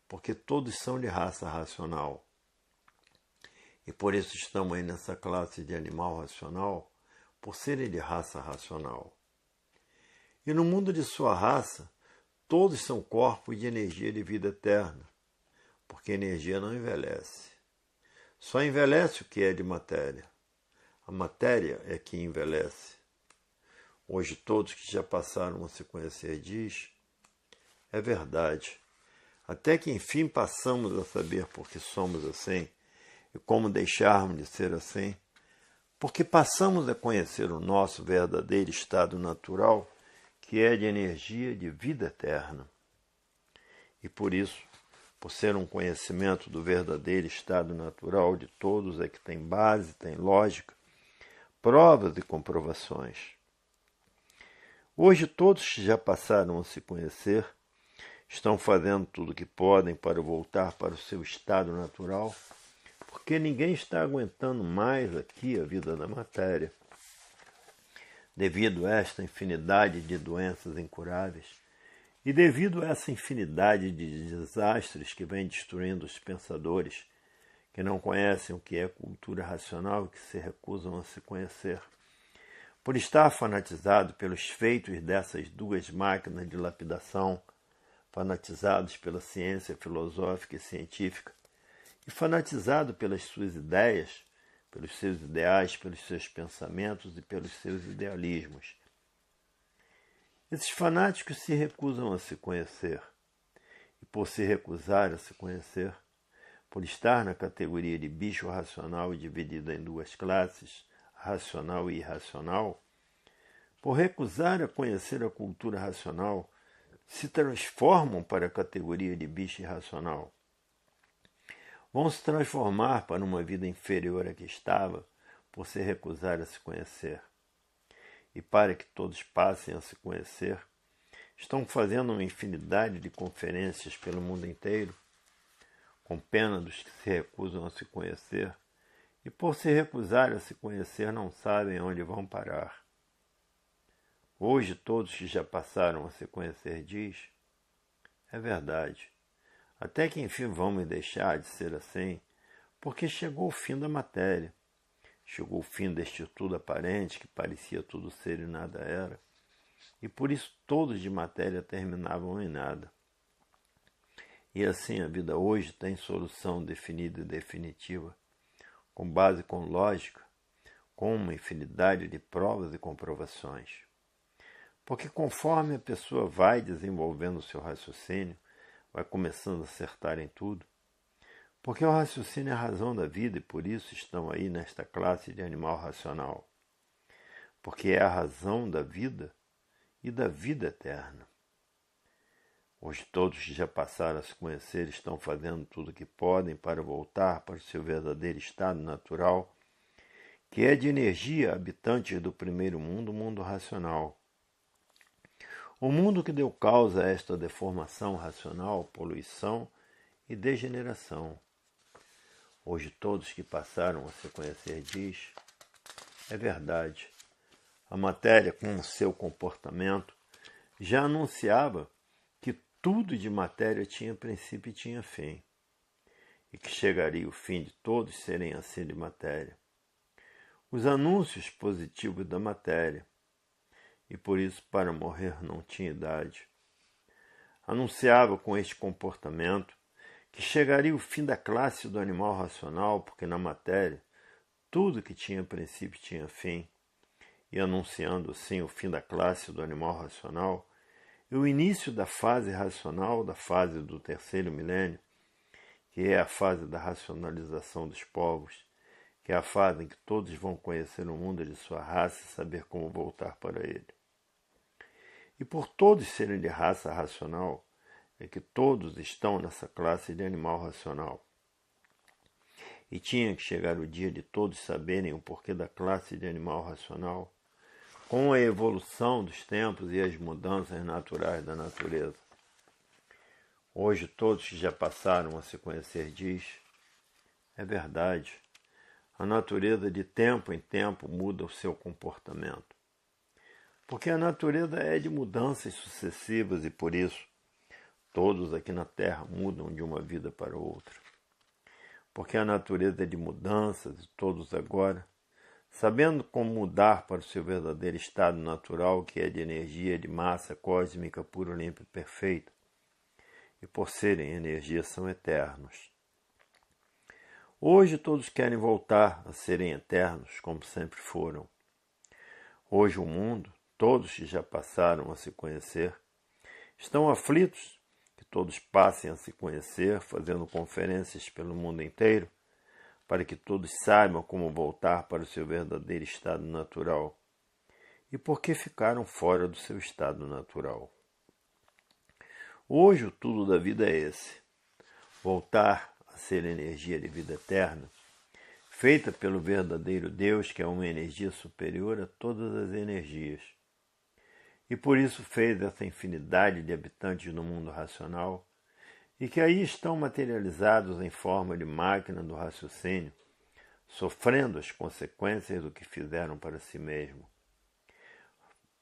Speaker 1: porque todos são de raça racional. E por isso estamos aí nessa classe de animal racional, por serem de raça racional. E no mundo de sua raça, todos são corpos de energia de vida eterna, porque a energia não envelhece. Só envelhece o que é de matéria. A matéria é que envelhece. Hoje todos que já passaram a se conhecer diz, é verdade. Até que enfim passamos a saber por que somos assim e como deixarmos de ser assim, porque passamos a conhecer o nosso verdadeiro estado natural, que é de energia de vida eterna. E por isso, por ser um conhecimento do verdadeiro estado natural de todos, é que tem base, tem lógica, provas e comprovações. Hoje todos que já passaram a se conhecer estão fazendo tudo o que podem para voltar para o seu estado natural, porque ninguém está aguentando mais aqui a vida da matéria, devido a esta infinidade de doenças incuráveis e devido a essa infinidade de desastres que vem destruindo os pensadores que não conhecem o que é cultura racional e que se recusam a se conhecer. Por estar fanatizado pelos feitos dessas duas máquinas de lapidação, fanatizados pela ciência filosófica e científica, e fanatizado pelas suas ideias, pelos seus ideais, pelos seus pensamentos e pelos seus idealismos. Esses fanáticos se recusam a se conhecer, e por se recusar a se conhecer, por estar na categoria de bicho racional e dividida em duas classes, racional e irracional, por recusar a conhecer a cultura racional, se transformam para a categoria de bicho irracional. Vão se transformar para uma vida inferior à que estava, por se recusar a se conhecer. E para que todos passem a se conhecer, estão fazendo uma infinidade de conferências pelo mundo inteiro, com pena dos que se recusam a se conhecer, e por se recusar a se conhecer não sabem onde vão parar. Hoje todos que já passaram a se conhecer diz, é verdade, Até que enfim vamos deixar de ser assim, porque chegou o fim da matéria. Chegou o fim deste tudo aparente, que parecia tudo ser e nada era, e por isso todos de matéria terminavam em nada. E assim a vida hoje tem solução definida e definitiva, com base com lógica, com uma infinidade de provas e comprovações. Porque conforme a pessoa vai desenvolvendo o seu raciocínio, vai começando a acertar em tudo, porque o raciocínio é a razão da vida e por isso estão aí nesta classe de animal racional. Porque é a razão da vida e da vida eterna. Hoje todos que já passaram a se conhecer estão fazendo tudo o que podem para voltar para o seu verdadeiro estado natural, que é de energia habitantes do primeiro mundo, o mundo racional. O mundo que deu causa a esta deformação racional, poluição e degeneração. Hoje todos que passaram a se conhecer diz, é verdade, a matéria com o seu comportamento já anunciava que tudo de matéria tinha princípio e tinha fim, e que chegaria o fim de todos serem assim de matéria. Os anúncios positivos da matéria, e por isso para morrer não tinha idade. Anunciava com este comportamento que chegaria o fim da classe do animal racional, porque na matéria tudo que tinha princípio tinha fim, e anunciando assim o fim da classe do animal racional e o início da fase racional, da fase do terceiro milênio, que é a fase da racionalização dos povos, que é a fase em que todos vão conhecer o mundo de sua raça e saber como voltar para ele. E por todos serem de raça racional, é que todos estão nessa classe de animal racional. E tinha que chegar o dia de todos saberem o porquê da classe de animal racional, com a evolução dos tempos e as mudanças naturais da natureza. Hoje todos que já passaram a se conhecer diz, é verdade, a natureza de tempo em tempo muda o seu comportamento. Porque a natureza é de mudanças sucessivas e por isso todos aqui na Terra mudam de uma vida para outra. Porque a natureza é de mudanças e todos agora, sabendo como mudar para o seu verdadeiro estado natural, que é de energia, de massa cósmica pura, limpa e perfeita, e por serem energia são eternos. Hoje todos querem voltar a serem eternos, como sempre foram. Hoje o mundo, todos que já passaram a se conhecer, estão aflitos que todos passem a se conhecer, fazendo conferências pelo mundo inteiro, para que todos saibam como voltar para o seu verdadeiro estado natural e por que ficaram fora do seu estado natural. Hoje o tudo da vida é esse, voltar a ser energia de vida eterna, feita pelo verdadeiro Deus, que é uma energia superior a todas as energias. E por isso fez essa infinidade de habitantes no mundo racional, e que aí estão materializados em forma de máquina do raciocínio, sofrendo as consequências do que fizeram para si mesmo.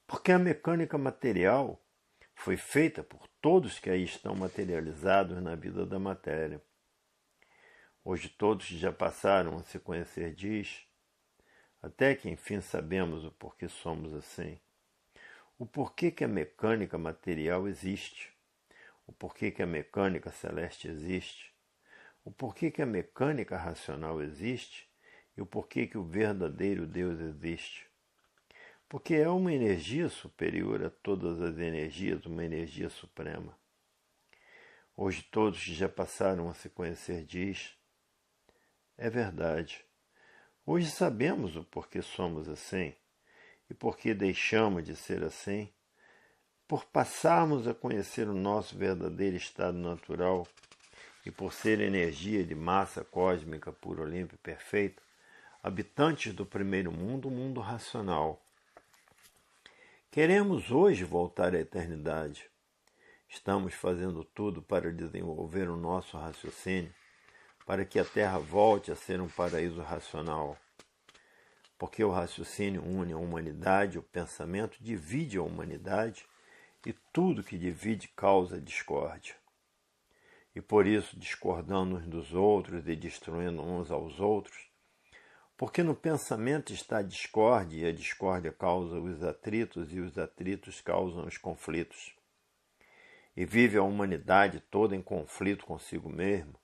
Speaker 1: Porque a mecânica material foi feita por todos que aí estão materializados na vida da matéria. Hoje todos que já passaram a se conhecer diz, até que enfim sabemos o porquê somos assim. O porquê que a mecânica material existe, o porquê que a mecânica celeste existe, o porquê que a mecânica racional existe e o porquê que o verdadeiro Deus existe. Porque é uma energia superior a todas as energias, uma energia suprema. Hoje todos que já passaram a se conhecer diz, é verdade. Hoje sabemos o porquê somos assim e porquê deixamos de ser assim, por passarmos a conhecer o nosso verdadeiro estado natural e por ser energia de massa cósmica pura, limpa e perfeita, habitantes do primeiro mundo, o mundo racional. Queremos hoje voltar à eternidade. Estamos fazendo tudo para desenvolver o nosso raciocínio, para que a Terra volte a ser um paraíso racional. Porque o raciocínio une a humanidade, o pensamento divide a humanidade e tudo que divide causa discórdia. e por isso discordando uns dos outros e destruindo uns aos outros, porque no pensamento está a discórdia e a discórdia causa os atritos e os atritos causam os conflitos. E vive a humanidade toda em conflito consigo mesmo,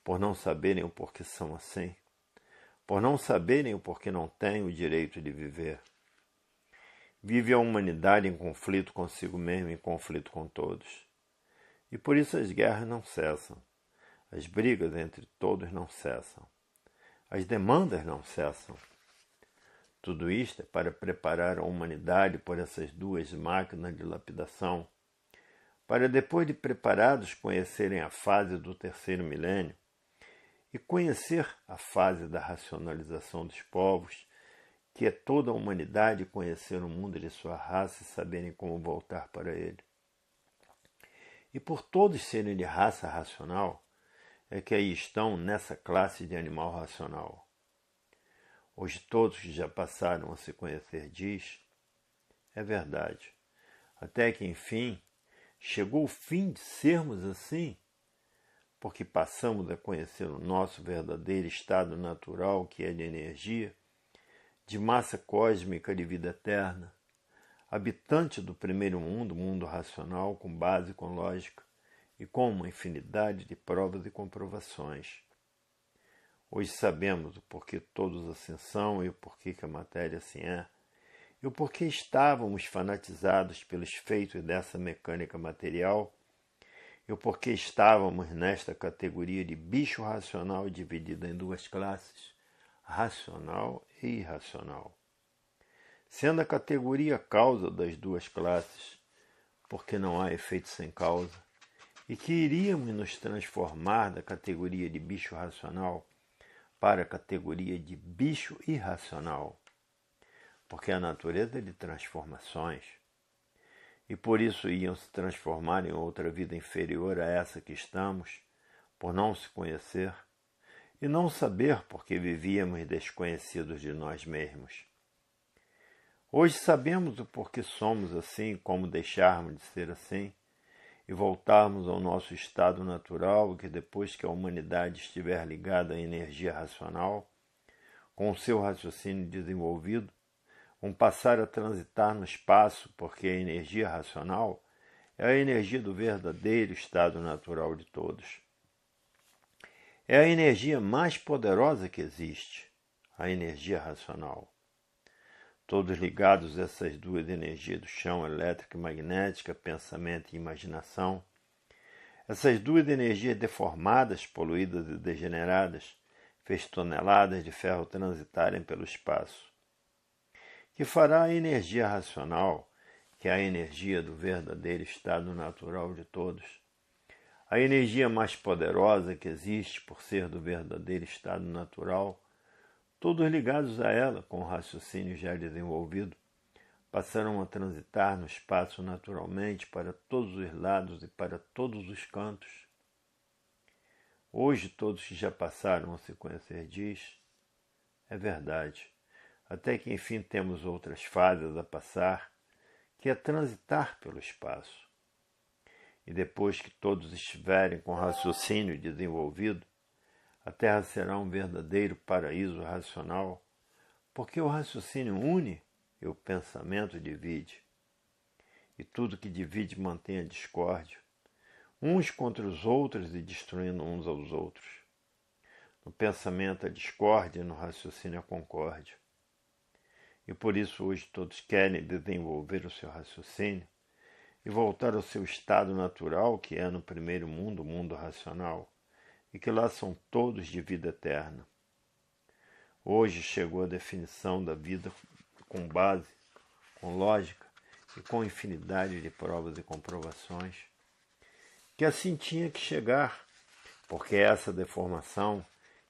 Speaker 1: por não saberem o porquê são assim, por não saberem o porquê não têm o direito de viver. Vive a humanidade em conflito consigo mesmo, em conflito com todos. E por isso as guerras não cessam, as brigas entre todos não cessam, as demandas não cessam. Tudo isto é para preparar a humanidade por essas duas máquinas de lapidação, para depois de preparados conhecerem a fase do terceiro milênio e conhecer a fase da racionalização dos povos, que é toda a humanidade conhecer o mundo de sua raça e saberem como voltar para ele. E por todos serem de raça racional, é que aí estão nessa classe de animal racional. Hoje todos que já passaram a se conhecer diz, é verdade, até que enfim chegou o fim de sermos assim, porque passamos a conhecer o nosso verdadeiro estado natural, que é de energia, de massa cósmica de vida eterna, habitante do primeiro mundo, mundo racional, com base, com lógica e com uma infinidade de provas e comprovações. Hoje sabemos o porquê todos assim são e o porquê que a matéria assim é, e o porquê estávamos fanatizados pelos feitos dessa mecânica material, e o porquê estávamos nesta categoria de bicho racional dividida em duas classes, racional e irracional. Sendo a categoria a causa das duas classes, porque não há efeito sem causa, e que iríamos nos transformar da categoria de bicho racional para a categoria de bicho irracional, porque a natureza é de transformações, e por isso iam se transformar em outra vida inferior a essa que estamos, por não se conhecer, e não saber porque vivíamos desconhecidos de nós mesmos. Hoje sabemos o porquê somos assim, como deixarmos de ser assim, e voltarmos ao nosso estado natural, que depois que a humanidade estiver ligada à energia racional, com o seu raciocínio desenvolvido, vão passar a transitar no espaço, porque a energia racional é a energia do verdadeiro estado natural de todos. É a energia mais poderosa que existe, a energia racional. Todos ligados a essas duas energias do chão, elétrica e magnética, pensamento e imaginação. Essas duas energias deformadas, poluídas e degeneradas, fez toneladas de ferro transitarem pelo espaço. Que fará a energia racional, que é a energia do verdadeiro estado natural de todos, a energia mais poderosa que existe por ser do verdadeiro estado natural, todos ligados a ela, com o raciocínio já desenvolvido, passarão a transitar no espaço naturalmente para todos os lados e para todos os cantos. Hoje todos que já passaram a se conhecer diz, é verdade, até que enfim temos outras fases a passar, que é transitar pelo espaço. E depois que todos estiverem com o raciocínio desenvolvido, a Terra será um verdadeiro paraíso racional, porque o raciocínio une e o pensamento divide. E tudo que divide mantém a discórdia, uns contra os outros e destruindo uns aos outros. No pensamento a discórdia e no raciocínio a concórdia. E por isso hoje todos querem desenvolver o seu raciocínio e voltar ao seu estado natural, que é no primeiro mundo, o mundo racional, e que lá são todos de vida eterna. Hoje chegou a definição da vida com base, com lógica e com infinidade de provas e comprovações, que assim tinha que chegar, porque essa deformação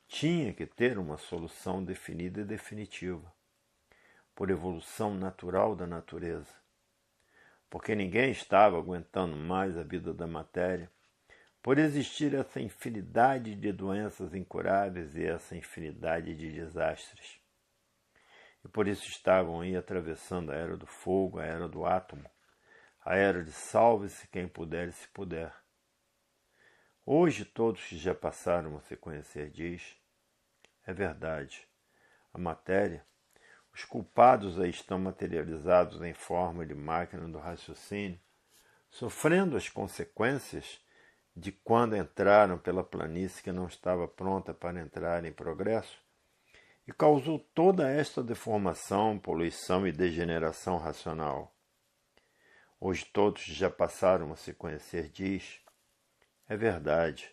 Speaker 1: tinha que ter uma solução definida e definitiva, por evolução natural da natureza, porque ninguém estava aguentando mais a vida da matéria, por existir essa infinidade de doenças incuráveis e essa infinidade de desastres. E por isso estavam aí atravessando a era do fogo, a era do átomo, a era de salve-se quem puder e se puder. Hoje todos que já passaram a se conhecer diz, é verdade, a matéria, os culpados aí estão materializados em forma de máquina do raciocínio, sofrendo as consequências de quando entraram pela planície que não estava pronta para entrar em progresso, e causou toda esta deformação, poluição e degeneração racional. Hoje todos já passaram a se conhecer diz, é verdade,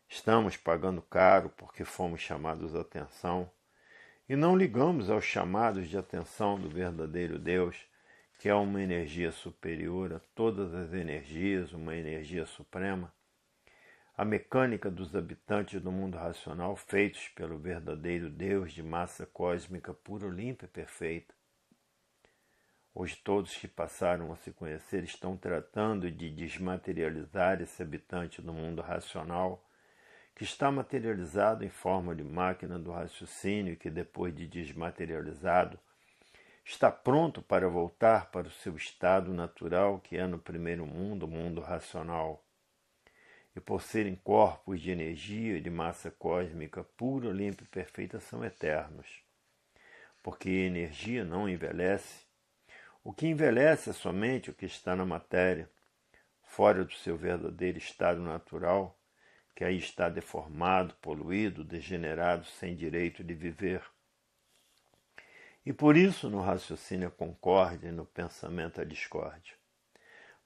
Speaker 1: estamos pagando caro porque fomos chamados a atenção e não ligamos aos chamados de atenção do verdadeiro Deus, que é uma energia superior a todas as energias, uma energia suprema, a mecânica dos habitantes do mundo racional feitos pelo verdadeiro Deus de massa cósmica pura, limpa e perfeita. Hoje todos que passaram a se conhecer estão tratando de desmaterializar esse habitante do mundo racional, que está materializado em forma de máquina do raciocínio e que depois de desmaterializado está pronto para voltar para o seu estado natural, que é no primeiro mundo, o mundo racional. E por serem corpos de energia, de massa cósmica pura, limpa e perfeita, são eternos. Porque a energia não envelhece. O que envelhece é somente o que está na matéria, fora do seu verdadeiro estado natural, que aí está deformado, poluído, degenerado, sem direito de viver. E por isso no raciocínio a concórdia e no pensamento a discórdia.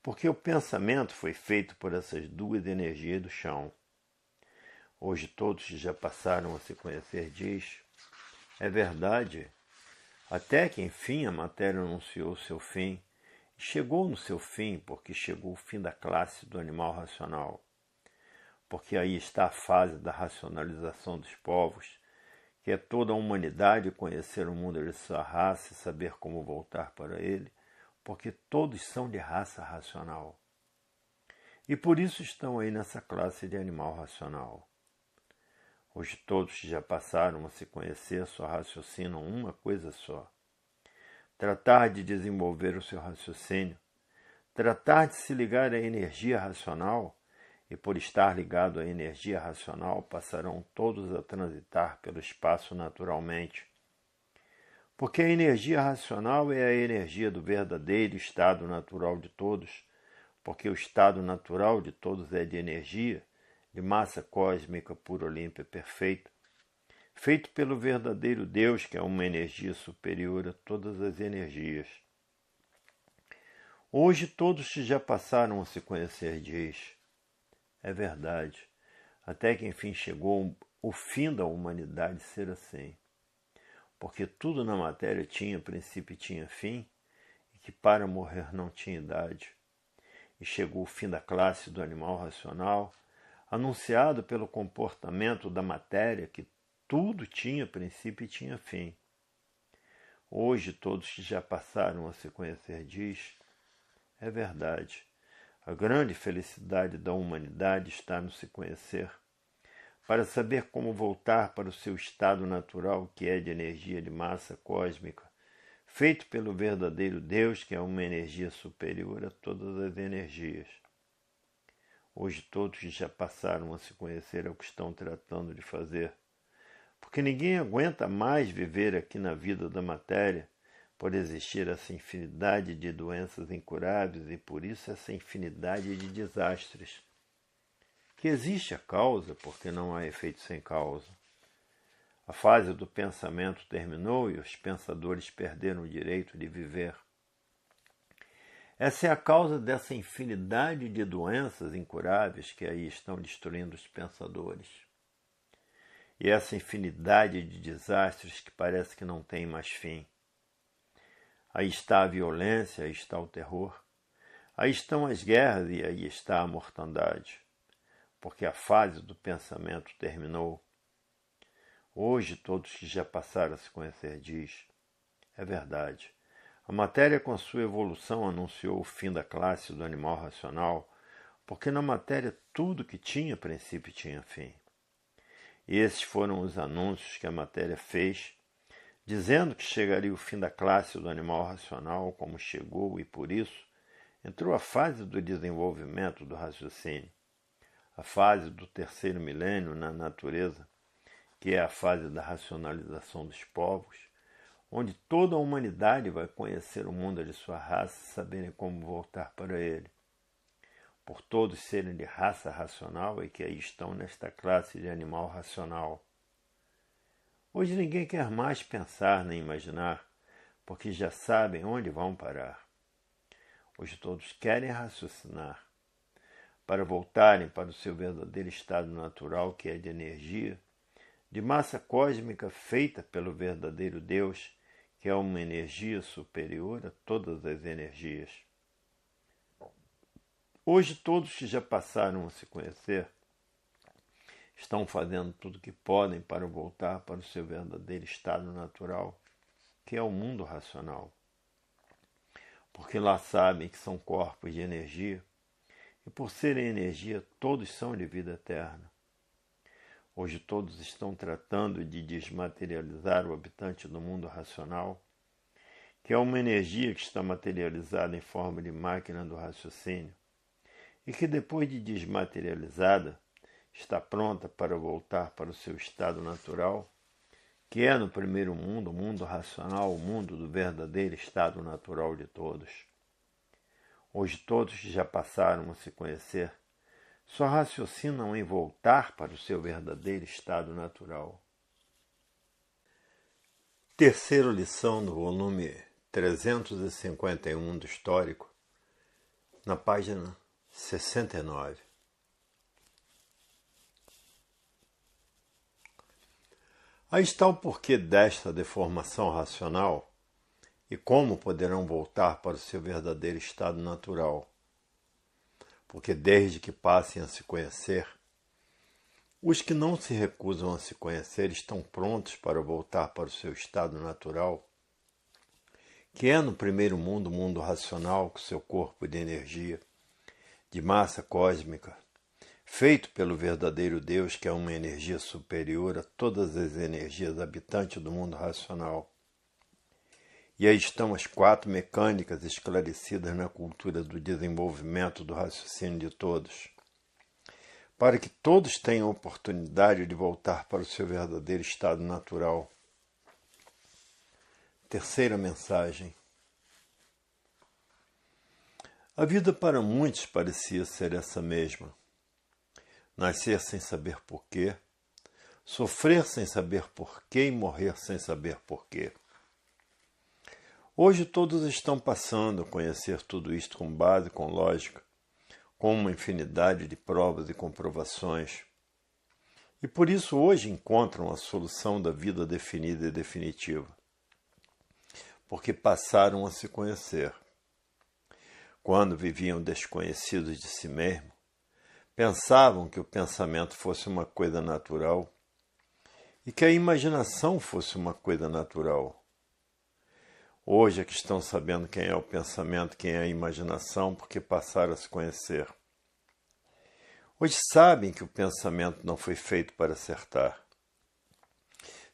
Speaker 1: Porque o pensamento foi feito por essas duas energias do chão. Hoje todos que já passaram a se conhecer diz, é verdade, até que enfim a matéria anunciou seu fim, e chegou no seu fim porque chegou o fim da classe do animal racional. Porque aí está a fase da racionalização dos povos, que é toda a humanidade conhecer o mundo de sua raça e saber como voltar para ele, porque todos são de raça racional. E por isso estão aí nessa classe de animal racional. Hoje todos que já passaram a se conhecer só raciocinam uma coisa só. Tratar de desenvolver o seu raciocínio, tratar de se ligar à energia racional, e por estar ligado à energia racional passarão todos a transitar pelo espaço naturalmente. Porque a energia racional é a energia do verdadeiro estado natural de todos, porque o estado natural de todos é de energia, de massa cósmica pura, limpa e perfeita, feito pelo verdadeiro Deus, que é uma energia superior a todas as energias. Hoje todos que já passaram a se conhecer diz, é verdade, até que enfim chegou o fim da humanidade ser assim. Porque tudo na matéria tinha princípio e tinha fim, e que para morrer não tinha idade. E chegou o fim da classe do animal racional, anunciado pelo comportamento da matéria, que tudo tinha princípio e tinha fim. Hoje todos que já passaram a se conhecer diz, é verdade, a grande felicidade da humanidade está no se conhecer, para saber como voltar para o seu estado natural, que é de energia de massa cósmica, feito pelo verdadeiro Deus, que é uma energia superior a todas as energias. Hoje todos já passaram a se conhecer é o que estão tratando de fazer, porque ninguém aguenta mais viver aqui na vida da matéria, por existir essa infinidade de doenças incuráveis e por isso essa infinidade de desastres. Que existe a causa, porque não há efeito sem causa. A fase do pensamento terminou e os pensadores perderam o direito de viver. Essa é a causa dessa infinidade de doenças incuráveis que aí estão destruindo os pensadores. E essa infinidade de desastres que parece que não tem mais fim. Aí está a violência, aí está o terror. Aí estão as guerras e aí está a mortandade. Porque a fase do pensamento terminou. Hoje todos que já passaram a se conhecer diz, é verdade. A matéria com a sua evolução anunciou o fim da classe do animal racional, porque na matéria tudo que tinha princípio tinha fim. E esses foram os anúncios que a matéria fez, dizendo que chegaria o fim da classe do animal racional, como chegou, e por isso entrou a fase do desenvolvimento do raciocínio. a fase do terceiro milênio na natureza, que é a fase da racionalização dos povos, onde toda a humanidade vai conhecer o mundo de sua raça e saberem como voltar para ele. Por todos serem de raça racional e que aí estão nesta classe de animal racional. Hoje ninguém quer mais pensar nem imaginar, porque já sabem onde vão parar. Hoje todos querem raciocinar, para voltarem para o seu verdadeiro estado natural, que é de energia, de massa cósmica feita pelo verdadeiro Deus, que é uma energia superior a todas as energias. Hoje todos que já passaram a se conhecer estão fazendo tudo o que podem para voltar para o seu verdadeiro estado natural, que é o mundo racional. Porque lá sabem que são corpos de energia, e por serem energia, todos são de vida eterna. Hoje todos estão tratando de desmaterializar o habitante do mundo racional, que é uma energia que está materializada em forma de máquina do raciocínio, e que depois de desmaterializada, está pronta para voltar para o seu estado natural, que é no primeiro mundo, o mundo racional, o mundo do verdadeiro estado natural de todos. Hoje todos que já passaram a se conhecer só raciocinam em voltar para o seu verdadeiro estado natural. Terceira lição do volume 351 do Histórico, na página 69. Aí está o porquê desta deformação racional e como poderão voltar para o seu verdadeiro estado natural. Porque desde que passem a se conhecer, os que não se recusam a se conhecer estão prontos para voltar para o seu estado natural, que é no primeiro mundo, o mundo racional, com seu corpo de energia, de massa cósmica, feito pelo verdadeiro Deus, que é uma energia superior a todas as energias habitantes do mundo racional. E aí estão as 4 mecânicas esclarecidas na cultura do desenvolvimento do raciocínio de todos, para que todos tenham a oportunidade de voltar para o seu verdadeiro estado natural. Terceira mensagem. A vida para muitos parecia ser essa mesma. Nascer sem saber porquê, sofrer sem saber porquê e morrer sem saber porquê. Hoje todos estão passando a conhecer tudo isto com base, com lógica, com uma infinidade de provas e comprovações. E por isso hoje encontram a solução da vida definida e definitiva. Porque passaram a se conhecer. Quando viviam desconhecidos de si mesmos, pensavam que o pensamento fosse uma coisa natural e que a imaginação fosse uma coisa natural. Hoje é que estão sabendo quem é o pensamento, quem é a imaginação, porque passaram a se conhecer. Hoje sabem que o pensamento não foi feito para acertar.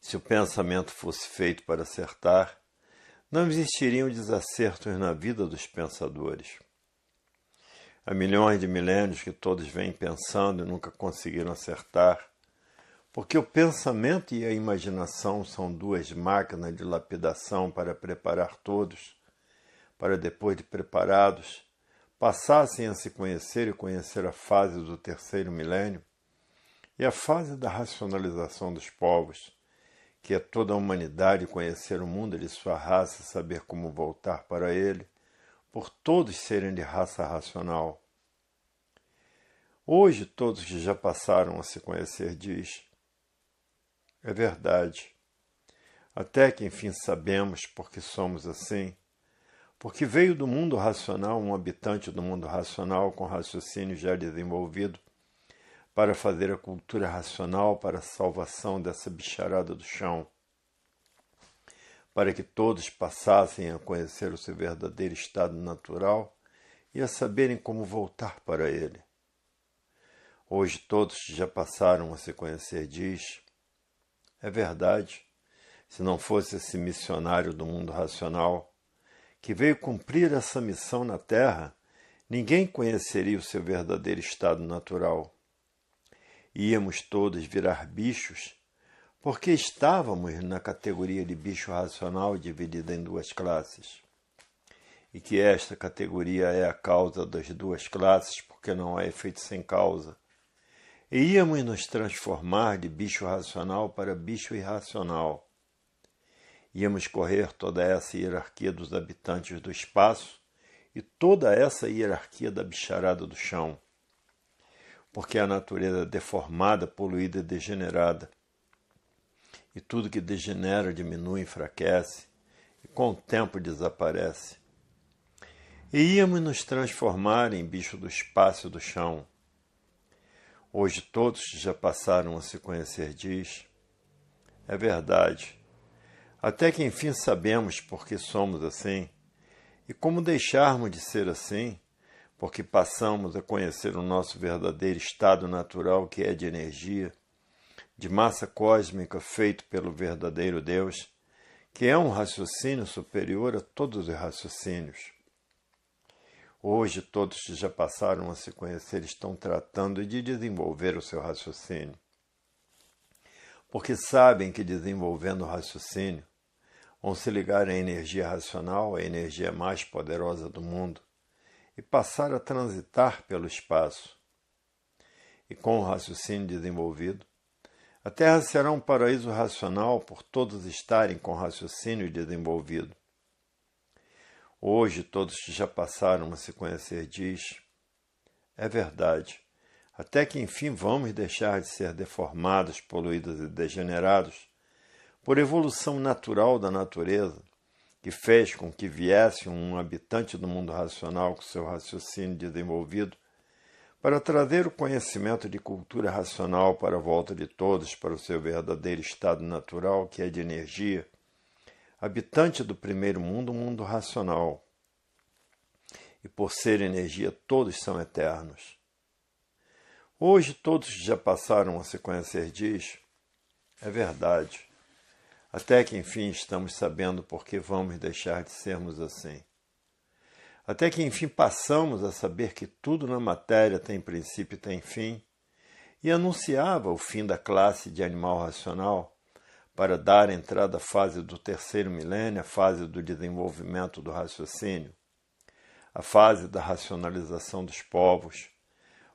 Speaker 1: Se o pensamento fosse feito para acertar, não existiriam desacertos na vida dos pensadores. Há milhões de milênios que todos vêm pensando e nunca conseguiram acertar, porque o pensamento e a imaginação são 2 máquinas de lapidação para preparar todos, para depois de preparados, passassem a se conhecer e conhecer a fase do terceiro milênio e a fase da racionalização dos povos, que é toda a humanidade conhecer o mundo de sua raça e saber como voltar para ele, por todos serem de raça racional. Hoje, todos que já passaram a se conhecer diz: é verdade. Até que enfim sabemos porque somos assim, porque veio do mundo racional um habitante do mundo racional com raciocínio já desenvolvido para fazer a cultura racional para a salvação dessa bicharada do chão, para que todos passassem a conhecer o seu verdadeiro estado natural e a saberem como voltar para ele. Hoje todos que já passaram a se conhecer diz: é verdade, se não fosse esse missionário do mundo racional, que veio cumprir essa missão na Terra, ninguém conheceria o seu verdadeiro estado natural. íamos todos virar bichos, porque estávamos na categoria de bicho racional dividida em duas classes, e que esta categoria é a causa das duas classes, porque não há efeito sem causa, e íamos nos transformar de bicho racional para bicho irracional. Íamos correr toda essa hierarquia dos habitantes do espaço e toda essa hierarquia da bicharada do chão, porque a natureza é deformada, poluída e degenerada, e tudo que degenera diminui, enfraquece, e com o tempo desaparece. E íamos nos transformar em bicho do espaço e do chão. Hoje todos já passaram a se conhecer diz, é verdade, até que enfim sabemos por que somos assim, e como deixarmos de ser assim, porque passamos a conhecer o nosso verdadeiro estado natural, que é de energia, de massa cósmica feito pelo verdadeiro Deus, que é um raciocínio superior a todos os raciocínios. Hoje todos que já passaram a se conhecer estão tratando de desenvolver o seu raciocínio, porque sabem que desenvolvendo o raciocínio, vão se ligar à energia racional, a energia mais poderosa do mundo, e passar a transitar pelo espaço. E com o raciocínio desenvolvido, a Terra será um paraíso racional por todos estarem com o raciocínio desenvolvido. Hoje todos que já passaram a se conhecer diz, é verdade, até que enfim vamos deixar de ser deformados, poluídos e degenerados, por evolução natural da natureza, que fez com que viesse um habitante do mundo racional com seu raciocínio desenvolvido, para trazer o conhecimento de cultura racional para a volta de todos para o seu verdadeiro estado natural, que é de energia, habitante do primeiro mundo, o mundo racional. E por ser energia, todos são eternos. Hoje todos já passaram a se conhecer diz, é verdade, até que enfim estamos sabendo por que vamos deixar de sermos assim. Até que enfim passamos a saber que tudo na matéria tem princípio e tem fim, e anunciava o fim da classe de animal racional para dar entrada à fase do terceiro milênio, a fase do desenvolvimento do raciocínio, a fase da racionalização dos povos,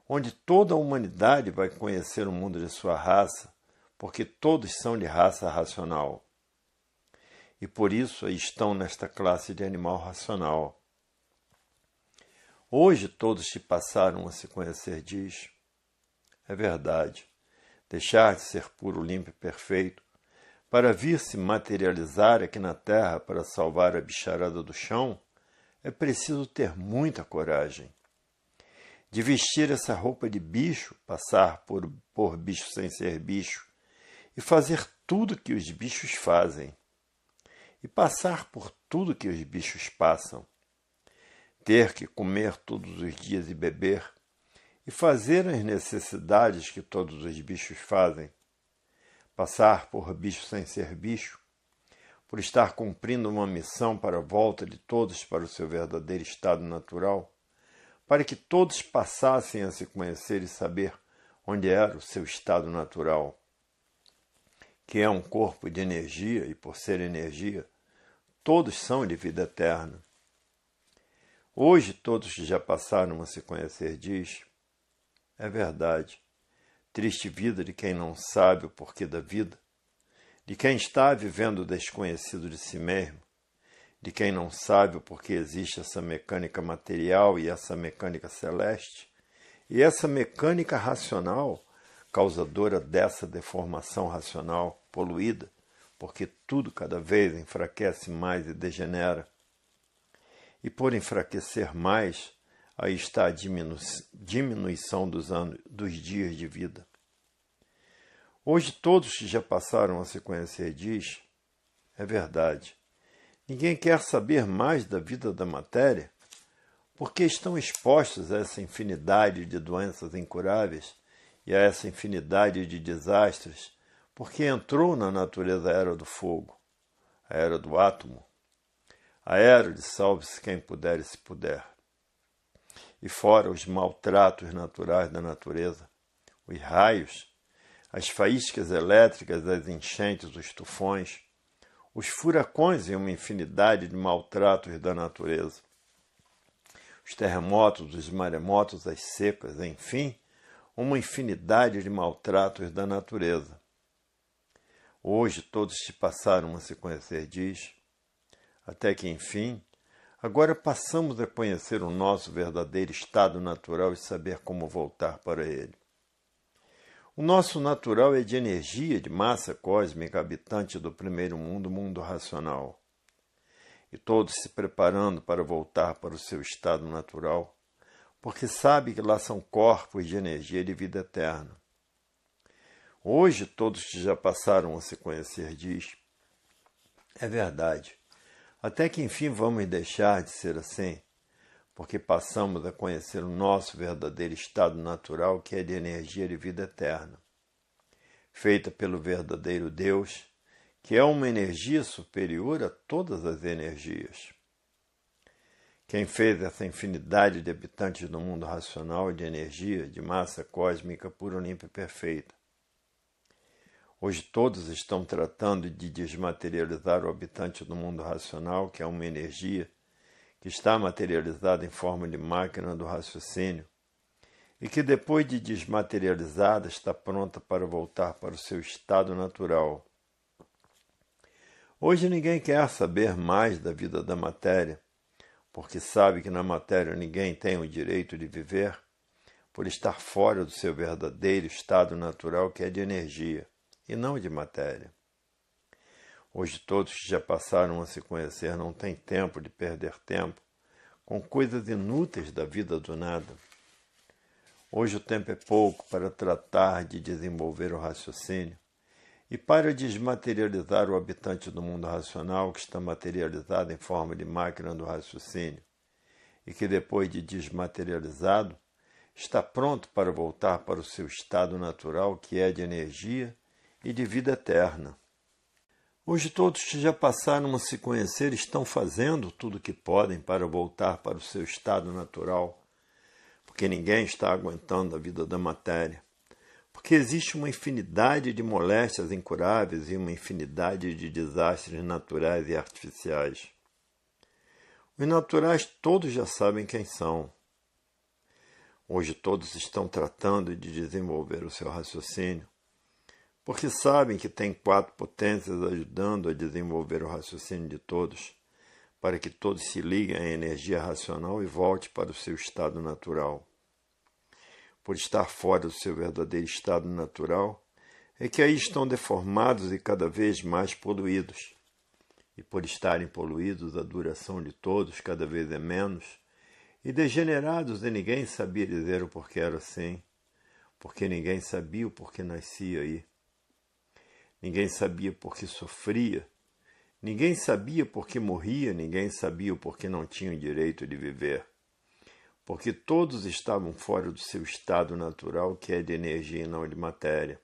Speaker 1: onde toda a humanidade vai conhecer o mundo de sua raça, porque todos são de raça racional. E por isso aí estão nesta classe de animal racional. Hoje todos se passaram a se conhecer diz, é verdade, deixar de ser puro, limpo e perfeito, para vir se materializar aqui na Terra para salvar a bicharada do chão, é preciso ter muita coragem. De vestir essa roupa de bicho, passar por bicho sem ser bicho, e fazer tudo que os bichos fazem, e passar por tudo que os bichos passam, ter que comer todos os dias e beber, e fazer as necessidades que todos os bichos fazem, passar por bicho sem ser bicho, por estar cumprindo uma missão para a volta de todos para o seu verdadeiro estado natural, para que todos passassem a se conhecer e saber onde era o seu estado natural, que é um corpo de energia, e por ser energia, todos são de vida eterna. Hoje todos que já passaram a se conhecer diz, é verdade, triste vida de quem não sabe o porquê da vida, de quem está vivendo desconhecido de si mesmo, de quem não sabe o porquê existe essa mecânica material e essa mecânica celeste, e essa mecânica racional, causadora dessa deformação racional poluída, porque tudo cada vez enfraquece mais e degenera. E por enfraquecer mais, aí está a diminuição dos dias de vida. Hoje todos que já passaram a se conhecer diz, é verdade, ninguém quer saber mais da vida da matéria, porque estão expostos a essa infinidade de doenças incuráveis e a essa infinidade de desastres, porque entrou na natureza a era do fogo, a era do átomo, a era de salve-se quem puder e se puder. E fora os maltratos naturais da natureza, os raios, as faíscas elétricas, as enchentes, os tufões, os furacões e uma infinidade de maltratos da natureza, os terremotos, os maremotos, as secas, enfim, uma infinidade de maltratos da natureza. Hoje todos te passaram a se conhecer, diz, até que, enfim, agora passamos a conhecer o nosso verdadeiro estado natural e saber como voltar para ele. O nosso natural é de energia, de massa cósmica, habitante do primeiro mundo, mundo racional. E todos se preparando para voltar para o seu estado natural, porque sabe que lá são corpos de energia de vida eterna. Hoje todos que já passaram a se conhecer, diz, é verdade. Até que enfim vamos deixar de ser assim, porque passamos a conhecer o nosso verdadeiro estado natural, que é de energia de vida eterna, feita pelo verdadeiro Deus, que é uma energia superior a todas as energias. Quem fez essa infinidade de habitantes do mundo racional de energia, de massa cósmica pura, limpa e perfeita. Hoje todos estão tratando de desmaterializar o habitante do mundo racional, que é uma energia que está materializada em forma de máquina do raciocínio e que depois de desmaterializada está pronta para voltar para o seu estado natural. Hoje ninguém quer saber mais da vida da matéria, porque sabe que na matéria ninguém tem o direito de viver, por estar fora do seu verdadeiro estado natural, que é de energia e não de matéria. Hoje todos que já passaram a se conhecer não têm tempo de perder tempo com coisas inúteis da vida do nada. Hoje o tempo é pouco para tratar de desenvolver o raciocínio e para desmaterializar o habitante do mundo racional, que está materializado em forma de máquina do raciocínio e que depois de desmaterializado está pronto para voltar para o seu estado natural, que é de energia e de vida eterna. Hoje todos que já passaram a se conhecer estão fazendo tudo o que podem para voltar para o seu estado natural, porque ninguém está aguentando a vida da matéria, porque existe uma infinidade de moléstias incuráveis e uma infinidade de desastres naturais e artificiais. Os naturais todos já sabem quem são. Hoje todos estão tratando de desenvolver o seu raciocínio, porque sabem que tem 4 potências ajudando a desenvolver o raciocínio de todos, para que todos se liguem à energia racional e volte para o seu estado natural. Por estar fora do seu verdadeiro estado natural, é que aí estão deformados e cada vez mais poluídos. E por estarem poluídos, a duração de todos cada vez é menos, e degenerados, e ninguém sabia dizer o porquê era assim, porque ninguém sabia o porquê nascia aí. Ninguém sabia por que sofria, ninguém sabia por que morria, ninguém sabia o porquê não tinha o direito de viver. Porque todos estavam fora do seu estado natural, que é de energia e não de matéria.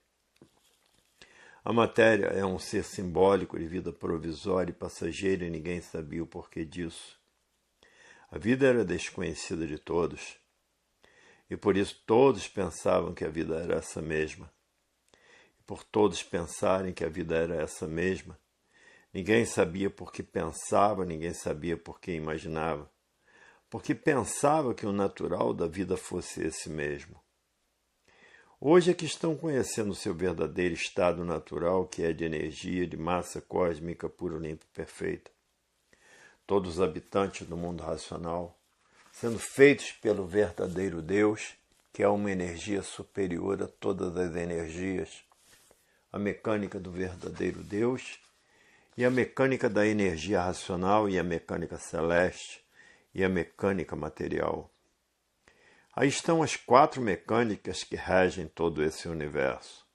Speaker 1: A matéria é um ser simbólico de vida provisória e passageira e ninguém sabia o porquê disso. A vida era desconhecida de todos, e por isso todos pensavam que a vida era essa mesma. Por todos pensarem que a vida era essa mesma, ninguém sabia por que pensava, ninguém sabia por que imaginava, porque pensava que o natural da vida fosse esse mesmo. Hoje é que estão conhecendo o seu verdadeiro estado natural, que é de energia, de massa cósmica pura, limpa e perfeita. Todos os habitantes do mundo racional, sendo feitos pelo verdadeiro Deus, que é uma energia superior a todas as energias, a mecânica do verdadeiro Deus e a mecânica da energia racional e a mecânica celeste e a mecânica material. Aí estão as 4 mecânicas que regem todo esse universo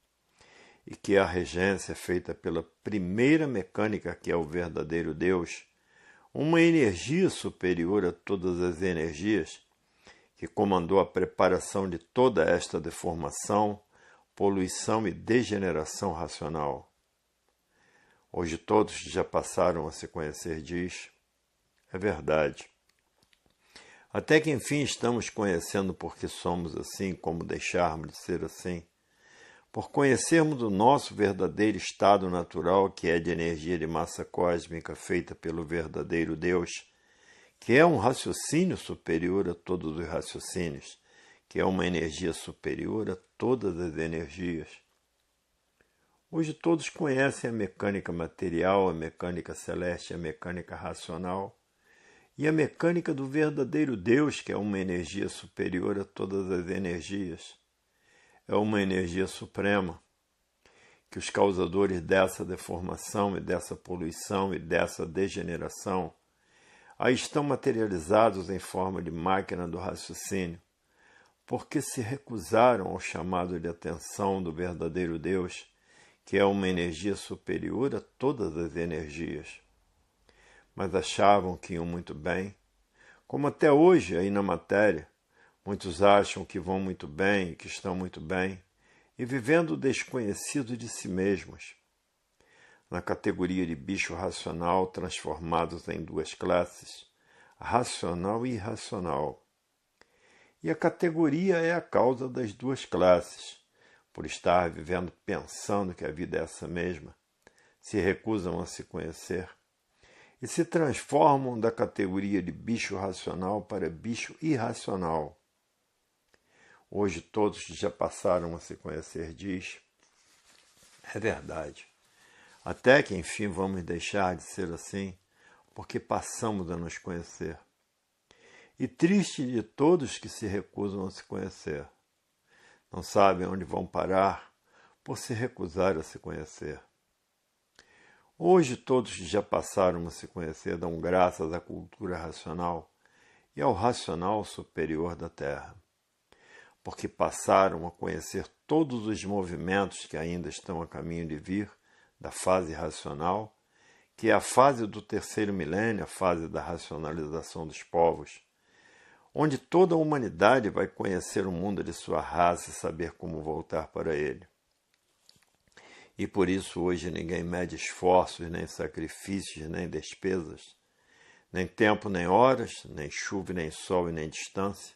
Speaker 1: e que a regência é feita pela primeira mecânica, que é o verdadeiro Deus, uma energia superior a todas as energias que comandou a preparação de toda esta deformação, poluição e degeneração racional. Hoje todos já passaram a se conhecer, diz, é verdade. Até que enfim estamos conhecendo porque somos assim, como deixarmos de ser assim, por conhecermos o nosso verdadeiro estado natural, que é de energia de massa cósmica feita pelo verdadeiro Deus, que é um raciocínio superior a todos os raciocínios, que é uma energia superior a todas as energias. Hoje todos conhecem a mecânica material, a mecânica celeste, a mecânica racional e a mecânica do verdadeiro Deus, que é uma energia superior a todas as energias. É uma energia suprema, que os causadores dessa deformação e dessa poluição e dessa degeneração aí estão materializados em forma de máquina do raciocínio, porque se recusaram ao chamado de atenção do verdadeiro Deus, que é uma energia superior a todas as energias. Mas achavam que iam muito bem, como até hoje aí na matéria, muitos acham que vão muito bem, que estão muito bem, e vivendo desconhecido de si mesmos, na categoria de bicho racional transformados em duas classes, racional e irracional. E a categoria é a causa das duas classes, por estar vivendo pensando que a vida é essa mesma, se recusam a se conhecer e se transformam da categoria de bicho racional para bicho irracional. Hoje todos já passaram a se conhecer, diz. É verdade. Até que enfim vamos deixar de ser assim, porque passamos a nos conhecer. E triste de todos que se recusam a se conhecer. Não sabem onde vão parar por se recusar a se conhecer. Hoje todos que já passaram a se conhecer dão graças à cultura racional e ao racional superior da Terra, porque passaram a conhecer todos os movimentos que ainda estão a caminho de vir da fase racional, que é a fase do terceiro milênio, a fase da racionalização dos povos, onde toda a humanidade vai conhecer o mundo de sua raça e saber como voltar para ele. E por isso hoje ninguém mede esforços, nem sacrifícios, nem despesas, nem tempo, nem horas, nem chuva, nem sol e nem distância,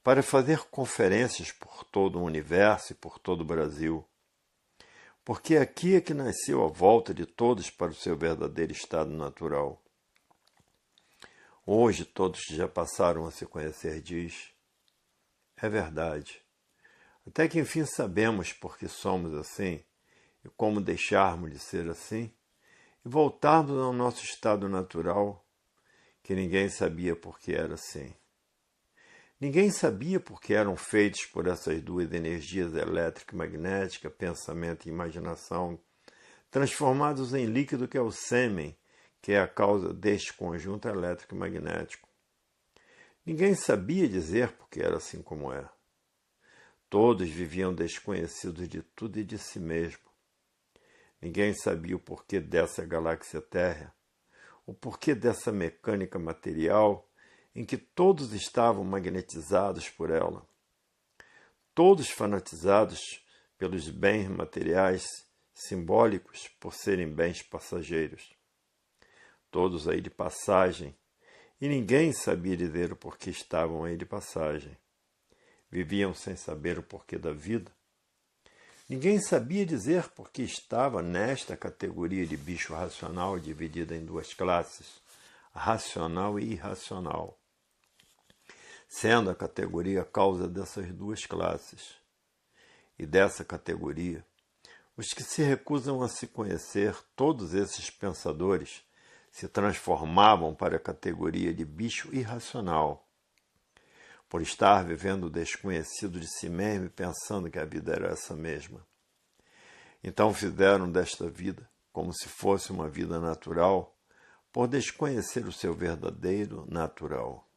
Speaker 1: para fazer conferências por todo o universo e por todo o Brasil. Porque aqui é que nasceu a volta de todos para o seu verdadeiro estado natural. Hoje todos já passaram a se conhecer, diz. É verdade. Até que enfim sabemos por que somos assim e como deixarmos de ser assim e voltarmos ao nosso estado natural, que ninguém sabia por que era assim. Ninguém sabia por que eram feitos por essas duas energias elétrica e magnética, pensamento e imaginação, transformados em líquido que é o sêmen, que é a causa deste conjunto elétrico e magnético. Ninguém sabia dizer por que era assim como é. Todos viviam desconhecidos de tudo e de si mesmo. Ninguém sabia o porquê dessa galáxia Terra, o porquê dessa mecânica material em que todos estavam magnetizados por ela. Todos fanatizados pelos bens materiais simbólicos por serem bens passageiros. Todos aí de passagem, e ninguém sabia dizer o porquê estavam aí de passagem. Viviam sem saber o porquê da vida. Ninguém sabia dizer por que estava nesta categoria de bicho racional dividida em duas classes, racional e irracional, sendo a categoria a causa dessas duas classes. E dessa categoria, os que se recusam a se conhecer, todos esses pensadores, se transformavam para a categoria de bicho irracional, por estar vivendo o desconhecido de si mesmo e pensando que a vida era essa mesma. Então fizeram desta vida como se fosse uma vida natural, por desconhecer o seu verdadeiro natural.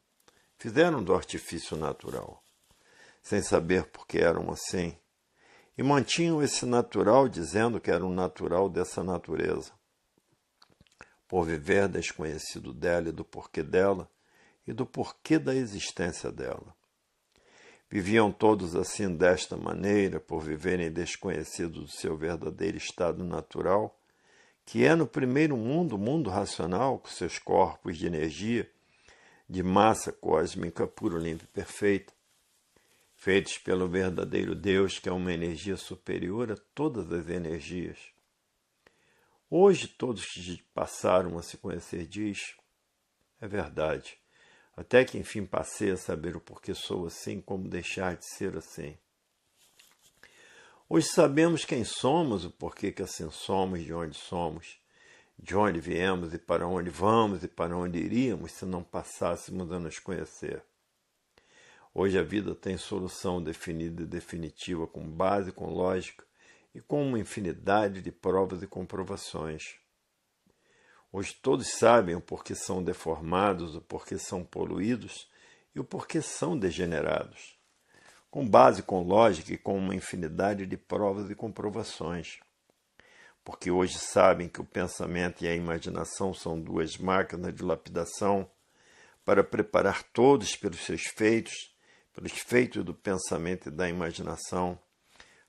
Speaker 1: Fizeram do artifício natural, sem saber por que eram assim, e mantinham esse natural dizendo que era um natural dessa natureza, por viver desconhecido dela e do porquê dela e do porquê da existência dela. Viviam todos assim desta maneira, por viverem desconhecidos do seu verdadeiro estado natural, que é no primeiro mundo, o mundo racional, com seus corpos de energia, de massa cósmica pura, limpa e perfeita. feitos pelo verdadeiro Deus, que é uma energia superior a todas as energias. Hoje todos que passaram a se conhecer diz, é verdade, até que enfim passei a saber o porquê sou assim, como deixar de ser assim. Hoje sabemos quem somos, o porquê que assim somos, de onde viemos e para onde vamos e para onde iríamos se não passássemos a nos conhecer. Hoje a vida tem solução definida e definitiva, com base, com lógica e com uma infinidade de provas e comprovações. Hoje todos sabem o porquê são deformados, o porquê são poluídos e o porquê são degenerados, com base, com lógica e com uma infinidade de provas e comprovações. Porque hoje sabem que o pensamento e a imaginação são duas máquinas de lapidação para preparar todos pelos seus feitos, pelos feitos do pensamento e da imaginação,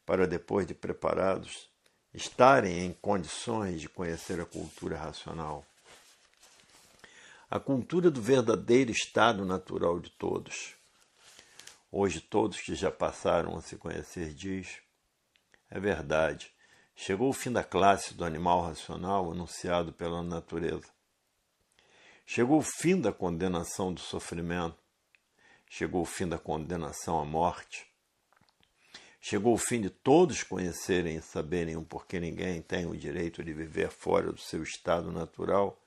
Speaker 1: para depois de preparados, estarem em condições de conhecer a cultura racional. A cultura do verdadeiro estado natural de todos. Hoje todos que já passaram a se conhecer diz, é verdade, chegou o fim da classe do animal racional anunciado pela natureza. Chegou o fim da condenação do sofrimento. Chegou o fim da condenação à morte. Chegou o fim de todos conhecerem e saberem o porquê ninguém tem o direito de viver fora do seu estado natural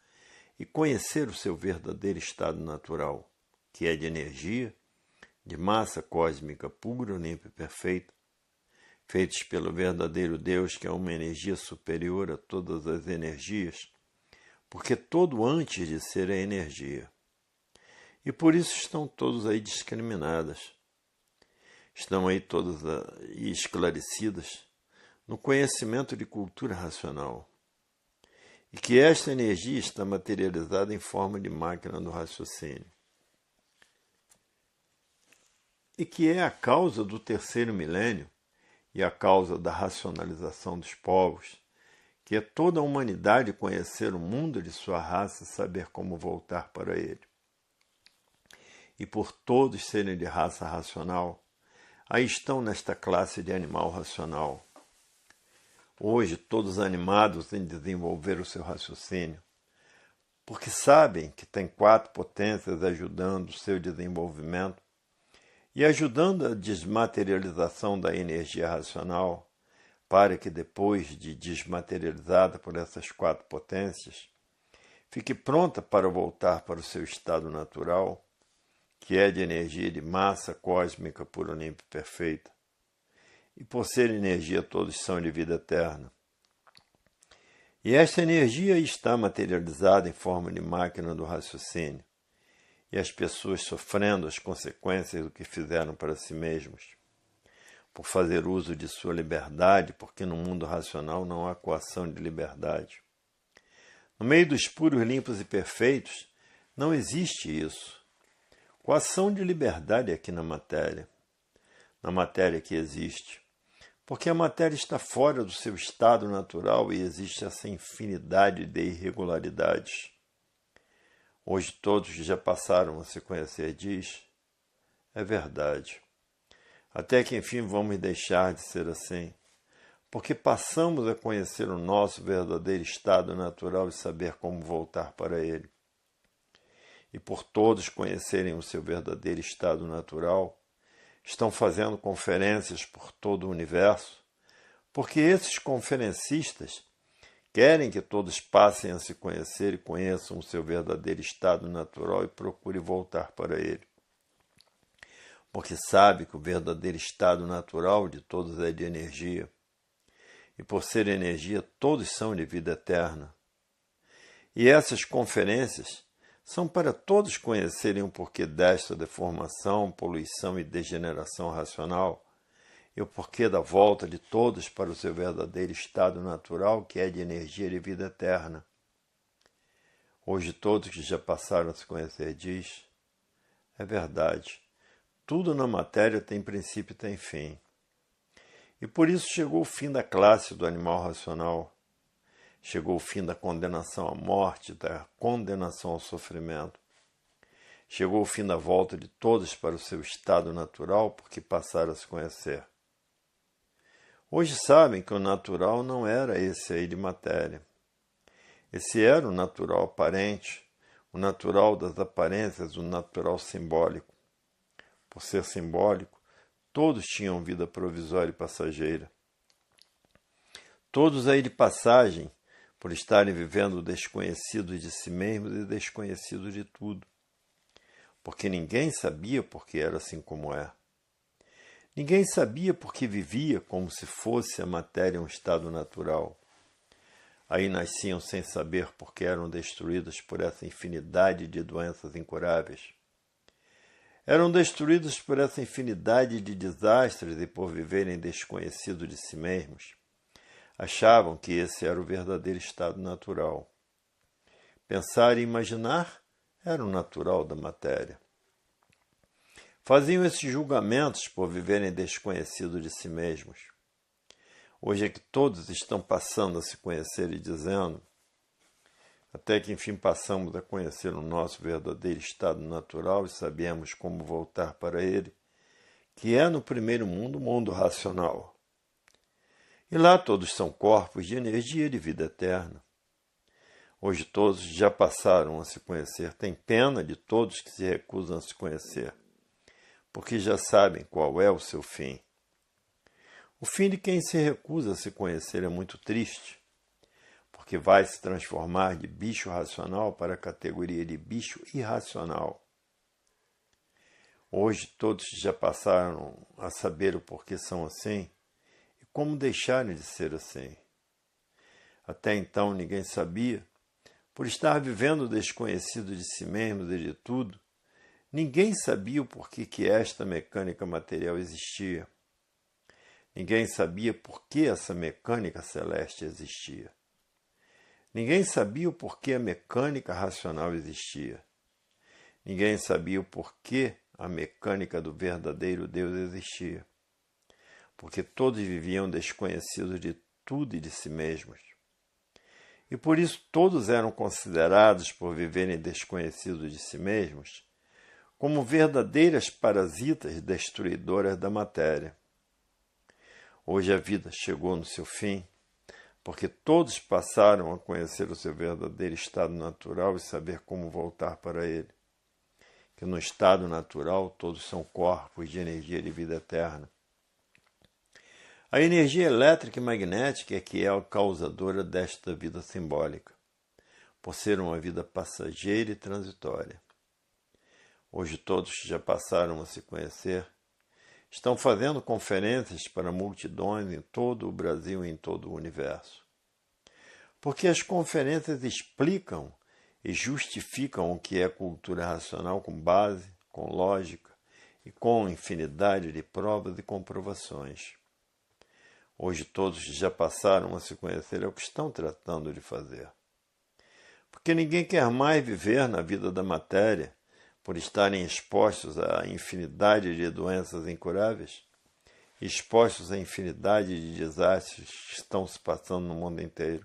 Speaker 1: e conhecer o seu verdadeiro estado natural, que é de energia, de massa cósmica pura, limpa e perfeita, feitos pelo verdadeiro Deus, que é uma energia superior a todas as energias, porque todo antes de ser é energia. E por isso estão todos aí discriminadas. Estão aí todas aí esclarecidas no conhecimento de cultura racional. E que esta energia está materializada em forma de máquina do raciocínio. E que é a causa do terceiro milênio e a causa da racionalização dos povos, que é toda a humanidade conhecer o mundo de sua raça e saber como voltar para ele. E por todos serem de raça racional, aí estão nesta classe de animal racional. Hoje, todos animados em desenvolver o seu raciocínio, porque sabem que tem 4 potências ajudando o seu desenvolvimento e ajudando a desmaterialização da energia racional, para que depois de desmaterializada por essas 4 potências, fique pronta para voltar para o seu estado natural, que é de energia de massa cósmica pura, limpa e perfeita. E por ser energia, todos são de vida eterna. E esta energia está materializada em forma de máquina do raciocínio, e as pessoas sofrendo as consequências do que fizeram para si mesmos, por fazer uso de sua liberdade, porque no mundo racional não há coação de liberdade. No meio dos puros, limpos e perfeitos, não existe isso. Coação de liberdade aqui na matéria que existe, porque a matéria está fora do seu estado natural e existe essa infinidade de irregularidades. Hoje todos que já passaram a se conhecer diz, é verdade, até que enfim vamos deixar de ser assim, porque passamos a conhecer o nosso verdadeiro estado natural e saber como voltar para ele. E por todos conhecerem o seu verdadeiro estado natural, estão fazendo conferências por todo o universo, porque esses conferencistas querem que todos passem a se conhecer e conheçam o seu verdadeiro estado natural e procurem voltar para ele. Porque sabe que o verdadeiro estado natural de todos é de energia, e por ser energia, todos são de vida eterna. E essas conferências são para todos conhecerem o porquê desta deformação, poluição e degeneração racional, e o porquê da volta de todos para o seu verdadeiro estado natural, que é de energia de vida eterna. Hoje todos que já passaram a se conhecer diz, é verdade, tudo na matéria tem princípio e tem fim. E por isso chegou o fim da classe do animal racional. Chegou o fim da condenação à morte, da condenação ao sofrimento. Chegou o fim da volta de todos para o seu estado natural, porque passaram a se conhecer. Hoje sabem que o natural não era esse aí de matéria. Esse era o natural aparente, o natural das aparências, o natural simbólico. Por ser simbólico, todos tinham vida provisória e passageira. Todos aí de passagem, por estarem vivendo desconhecidos de si mesmos e desconhecidos de tudo. Porque ninguém sabia por que era assim como é. Ninguém sabia por que vivia como se fosse a matéria um estado natural. Aí nasciam sem saber por que eram destruídos por essa infinidade de doenças incuráveis. Eram destruídos por essa infinidade de desastres e por viverem desconhecidos de si mesmos. Achavam que esse era o verdadeiro estado natural. Pensar e imaginar era o natural da matéria. Faziam esses julgamentos por viverem desconhecidos de si mesmos. Hoje é que todos estão passando a se conhecer e dizendo, até que enfim passamos a conhecer o nosso verdadeiro estado natural e sabemos como voltar para ele, que é no primeiro mundo o mundo racional. E lá todos são corpos de energia de vida eterna. Hoje todos já passaram a se conhecer. Tem pena de todos que se recusam a se conhecer, porque já sabem qual é o seu fim. O fim de quem se recusa a se conhecer é muito triste, porque vai se transformar de bicho racional para a categoria de bicho irracional. Hoje todos já passaram a saber o porquê são assim e como deixaram de ser assim. Até então ninguém sabia. Por estar vivendo desconhecido de si mesmos e de tudo, ninguém sabia o porquê que esta mecânica material existia. Ninguém sabia por que essa mecânica celeste existia. Ninguém sabia o porquê a mecânica racional existia. Ninguém sabia o porquê a mecânica do verdadeiro Deus existia. Porque todos viviam desconhecidos de tudo e de si mesmos. E por isso todos eram considerados, por viverem desconhecidos de si mesmos, como verdadeiras parasitas destruidoras da matéria. Hoje a vida chegou no seu fim, porque todos passaram a conhecer o seu verdadeiro estado natural e saber como voltar para ele. Que no estado natural todos são corpos de energia de vida eterna. A energia elétrica e magnética é que é a causadora desta vida simbólica, por ser uma vida passageira e transitória. Hoje todos que já passaram a se conhecer estão fazendo conferências para multidões em todo o Brasil e em todo o universo. Porque as conferências explicam e justificam o que é cultura racional com base, com lógica e com infinidade de provas e comprovações. Hoje todos que já passaram a se conhecer é o que estão tratando de fazer. Porque ninguém quer mais viver na vida da matéria por estarem expostos à infinidade de doenças incuráveis, expostos à infinidade de desastres que estão se passando no mundo inteiro.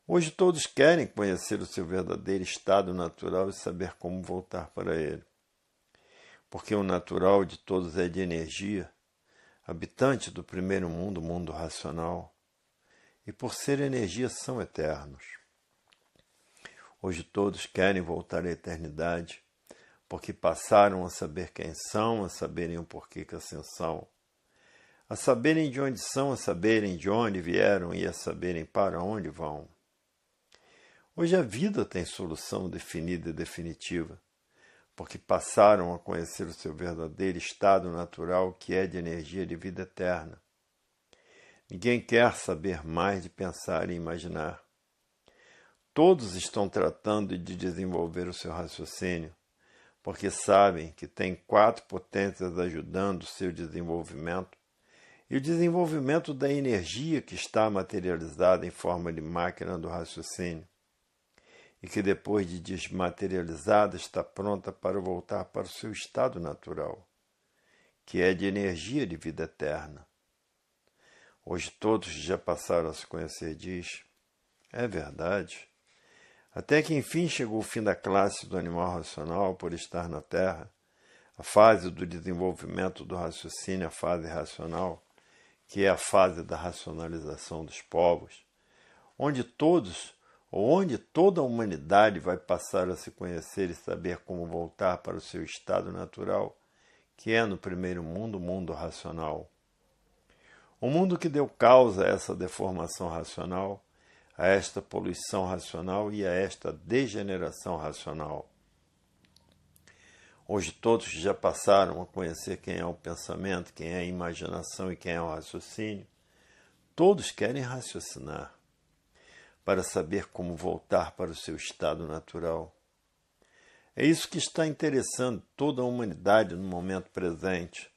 Speaker 1: Hoje todos querem conhecer o seu verdadeiro estado natural e saber como voltar para ele. Porque o natural de todos é de energia, habitante do primeiro mundo, o mundo racional, e por ser energia são eternos. Hoje todos querem voltar à eternidade, porque passaram a saber quem são, a saberem o porquê que assim são, a saberem de onde são, a saberem de onde vieram e a saberem para onde vão. Hoje a vida tem solução definida e definitiva, porque passaram a conhecer o seu verdadeiro estado natural, que é de energia de vida eterna. Ninguém quer saber mais de pensar e imaginar. Todos estão tratando de desenvolver o seu raciocínio, porque sabem que tem 4 potências ajudando o seu desenvolvimento, e o desenvolvimento da energia que está materializada em forma de máquina do raciocínio, e que depois de desmaterializada está pronta para voltar para o seu estado natural, que é de energia de vida eterna. Hoje todos já passaram a se conhecer diz, é verdade, Até que enfim chegou o fim da classe do animal racional por estar na Terra, a fase do desenvolvimento do raciocínio, a fase racional, que é a fase da racionalização dos povos, onde toda a humanidade vai passar a se conhecer e saber como voltar para o seu estado natural, que é no primeiro mundo, o mundo racional. O mundo que deu causa a essa deformação racional, a esta poluição racional e a esta degeneração racional. Hoje todos já passaram a conhecer quem é o pensamento, quem é a imaginação e quem é o raciocínio. Todos querem raciocinar para saber como voltar para o seu estado natural. É isso que está interessando toda a humanidade no momento presente,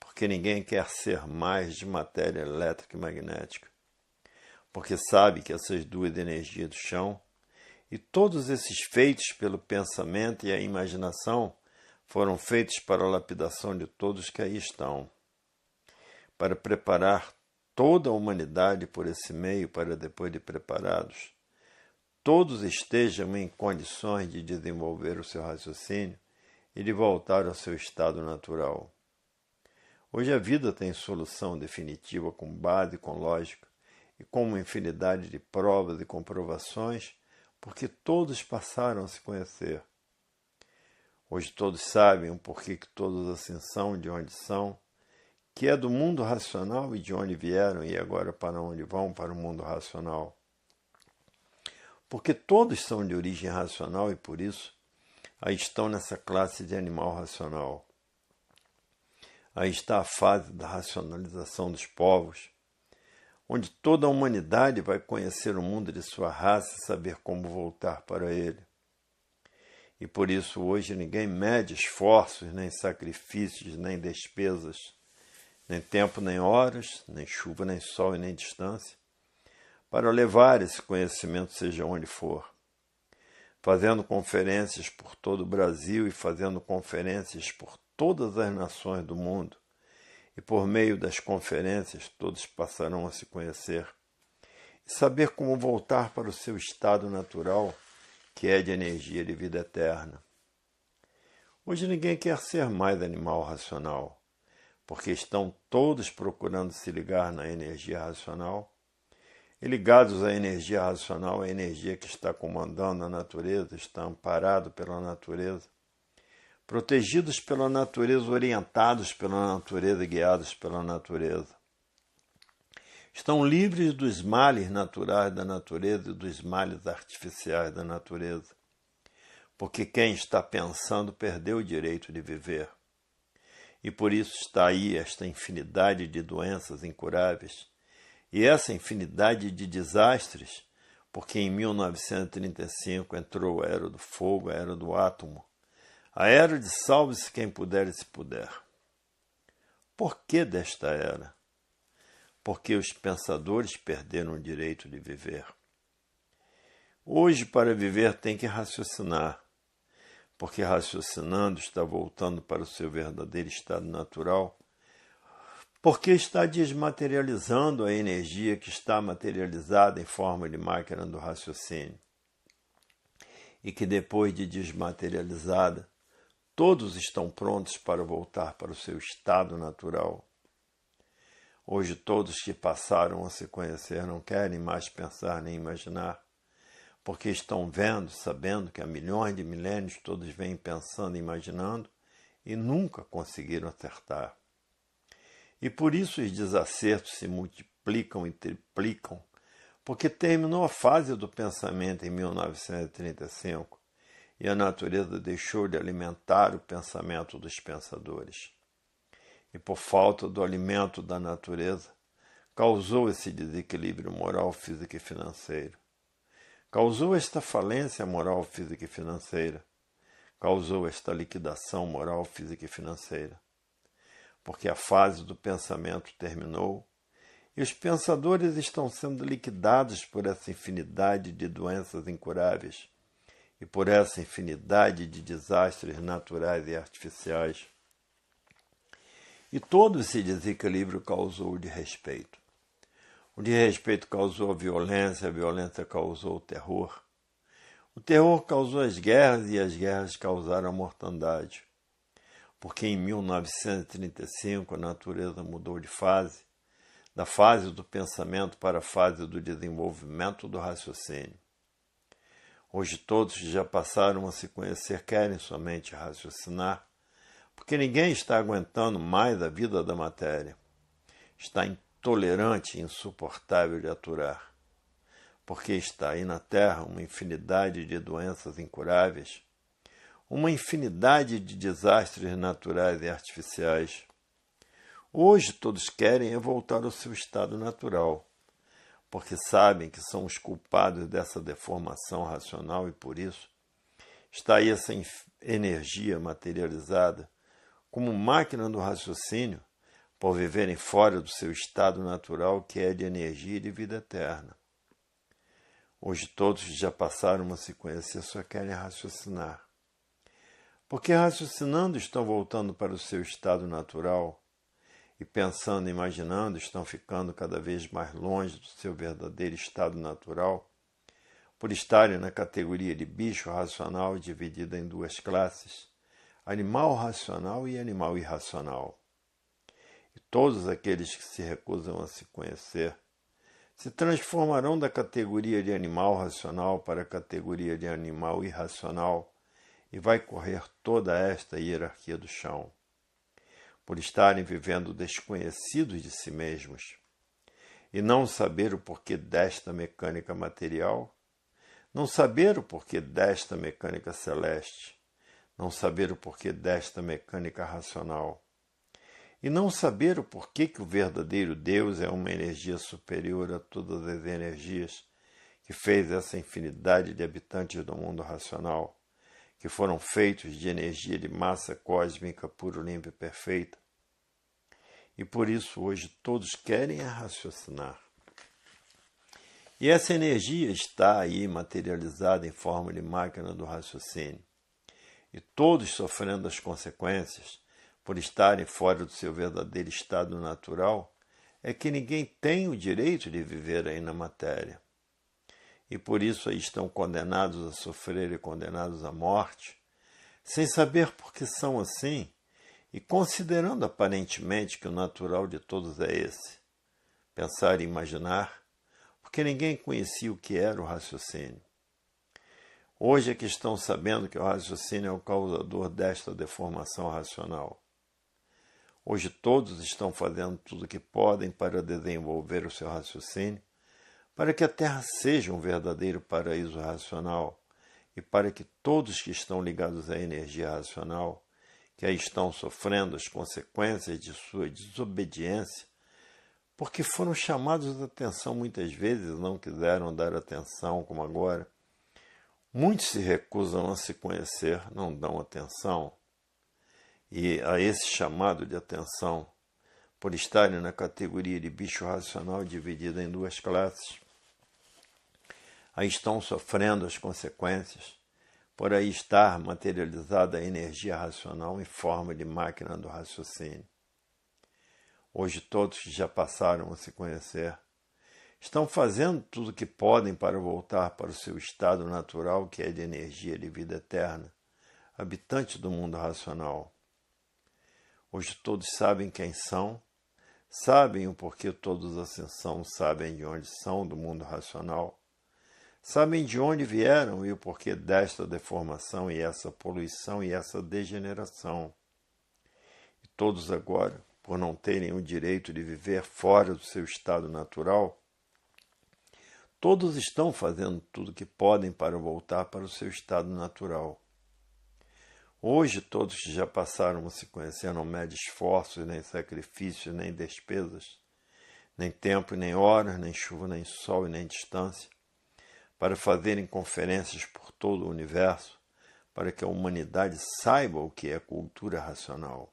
Speaker 1: porque ninguém quer ser mais de matéria elétrica e magnética, porque sabe que essas duas energias do chão e todos esses feitos pelo pensamento e a imaginação foram feitos para a lapidação de todos que aí estão, para preparar toda a humanidade por esse meio, para depois de preparados, todos estejam em condições de desenvolver o seu raciocínio e de voltar ao seu estado natural. Hoje a vida tem solução definitiva com base, com lógica e com uma infinidade de provas e comprovações, porque todos passaram a se conhecer. Hoje todos sabem o porquê que todos assim são, de onde são, que é do mundo racional e de onde vieram e agora para onde vão, para o mundo racional. Porque todos são de origem racional e por isso aí estão nessa classe de animal racional. Aí está a fase da racionalização dos povos, onde toda a humanidade vai conhecer o mundo de sua raça e saber como voltar para ele. E por isso hoje ninguém mede esforços, nem sacrifícios, nem despesas, nem tempo, nem horas, nem chuva, nem sol e nem distância, para levar esse conhecimento seja onde for. Fazendo conferências por todo o Brasil e fazendo conferências por todas as nações do mundo, e por meio das conferências todos passarão a se conhecer e saber como voltar para o seu estado natural, que é de energia de vida eterna. Hoje ninguém quer ser mais animal racional, porque estão todos procurando se ligar na energia racional, e ligados à energia racional, a energia que está comandando a natureza, está amparado pela natureza, protegidos pela natureza, orientados pela natureza e guiados pela natureza. Estão livres dos males naturais da natureza e dos males artificiais da natureza, porque quem está pensando perdeu o direito de viver. E por isso está aí esta infinidade de doenças incuráveis e essa infinidade de desastres, porque em 1935 entrou a era do fogo, a era do átomo, a era de salve-se quem puder e se puder. Por que desta era? Porque os pensadores perderam o direito de viver. Hoje, para viver, tem que raciocinar, porque raciocinando está voltando para o seu verdadeiro estado natural, porque está desmaterializando a energia que está materializada em forma de máquina do raciocínio, e que depois de desmaterializada, todos estão prontos para voltar para o seu estado natural. Hoje todos que passaram a se conhecer não querem mais pensar nem imaginar, porque estão vendo, sabendo que há milhões de milênios todos vêm pensando e imaginando e nunca conseguiram acertar. E por isso os desacertos se multiplicam e triplicam, porque terminou a fase do pensamento em 1935 e a natureza deixou de alimentar o pensamento dos pensadores. E por falta do alimento da natureza, causou esse desequilíbrio moral, físico e financeiro. Causou esta falência moral, física e financeira. Causou esta liquidação moral, física e financeira. Porque a fase do pensamento terminou e os pensadores estão sendo liquidados por essa infinidade de doenças incuráveis e por essa infinidade de desastres naturais e artificiais. E todo esse desequilíbrio causou o desrespeito. O desrespeito causou a violência causou o terror. O terror causou as guerras e as guerras causaram a mortandade. Porque em 1935 a natureza mudou de fase, da fase do pensamento para a fase do desenvolvimento do raciocínio. Hoje todos que já passaram a se conhecer querem somente raciocinar, porque ninguém está aguentando mais a vida da matéria. Está intolerante e insuportável de aturar, porque está aí na Terra uma infinidade de doenças incuráveis, uma infinidade de desastres naturais e artificiais. Hoje todos querem voltar ao seu estado natural, porque sabem que são os culpados dessa deformação racional e por isso está aí essa energia materializada como máquina do raciocínio por viverem fora do seu estado natural que é de energia e de vida eterna. Hoje todos que já passaram a se conhecer só querem raciocinar. Porque raciocinando estão voltando para o seu estado natural e pensando e imaginando estão ficando cada vez mais longe do seu verdadeiro estado natural, por estarem na categoria de bicho racional dividida em duas classes, animal racional e animal irracional. E todos aqueles que se recusam a se conhecer se transformarão da categoria de animal racional para a categoria de animal irracional e vai correr toda esta hierarquia do chão, por estarem vivendo desconhecidos de si mesmos e não saber o porquê desta mecânica material, não saber o porquê desta mecânica celeste, não saber o porquê desta mecânica racional, e não saber o porquê que o verdadeiro Deus é uma energia superior a todas as energias que fez essa infinidade de habitantes do mundo racional, que foram feitos de energia de massa cósmica pura, limpa e perfeita. E por isso hoje todos querem raciocinar. E essa energia está aí materializada em forma de máquina do raciocínio. E todos sofrendo as consequências por estarem fora do seu verdadeiro estado natural, é que ninguém tem o direito de viver aí na matéria. E por isso aí estão condenados a sofrer e condenados à morte, sem saber por que são assim, e considerando aparentemente que o natural de todos é esse, pensar e imaginar, porque ninguém conhecia o que era o raciocínio. Hoje é que estão sabendo que o raciocínio é o causador desta deformação racional. Hoje todos estão fazendo tudo o que podem para desenvolver o seu raciocínio, para que a Terra seja um verdadeiro paraíso racional e para que todos que estão ligados à energia racional, que aí estão sofrendo as consequências de sua desobediência, porque foram chamados a atenção muitas vezes e não quiseram dar atenção como agora. Muitos se recusam a se conhecer, não dão atenção. E a esse chamado de atenção, por estarem na categoria de bicho racional dividida em duas classes, aí estão sofrendo as consequências, por aí estar materializada a energia racional em forma de máquina do raciocínio. Hoje todos que já passaram a se conhecer estão fazendo tudo o que podem para voltar para o seu estado natural, que é de energia de vida eterna, habitante do mundo racional. Hoje todos sabem quem são, sabem o porquê todos assim são, sabem de onde são do mundo racional, sabem de onde vieram e o porquê desta deformação e essa poluição e essa degeneração. E todos agora, por não terem o direito de viver fora do seu estado natural, todos estão fazendo tudo o que podem para voltar para o seu estado natural. Hoje, todos que já passaram a se conhecer não medem esforços, nem sacrifícios, nem despesas, nem tempo, nem horas, nem chuva, nem sol e nem distância, para fazerem conferências por todo o universo, para que a humanidade saiba o que é cultura racional.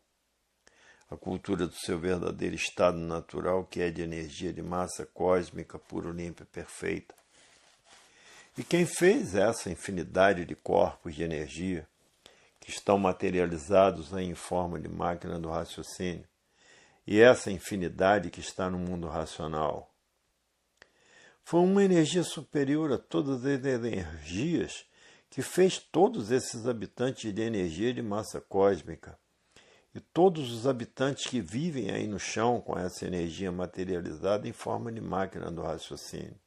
Speaker 1: A cultura do seu verdadeiro estado natural, que é de energia de massa cósmica, pura, limpa e perfeita. E quem fez essa infinidade de corpos de energia, que estão materializados em forma de máquina do raciocínio, e essa infinidade que está no mundo racional, foi uma energia superior a todas as energias que fez todos esses habitantes de energia de massa cósmica e todos os habitantes que vivem aí no chão com essa energia materializada em forma de máquina do raciocínio.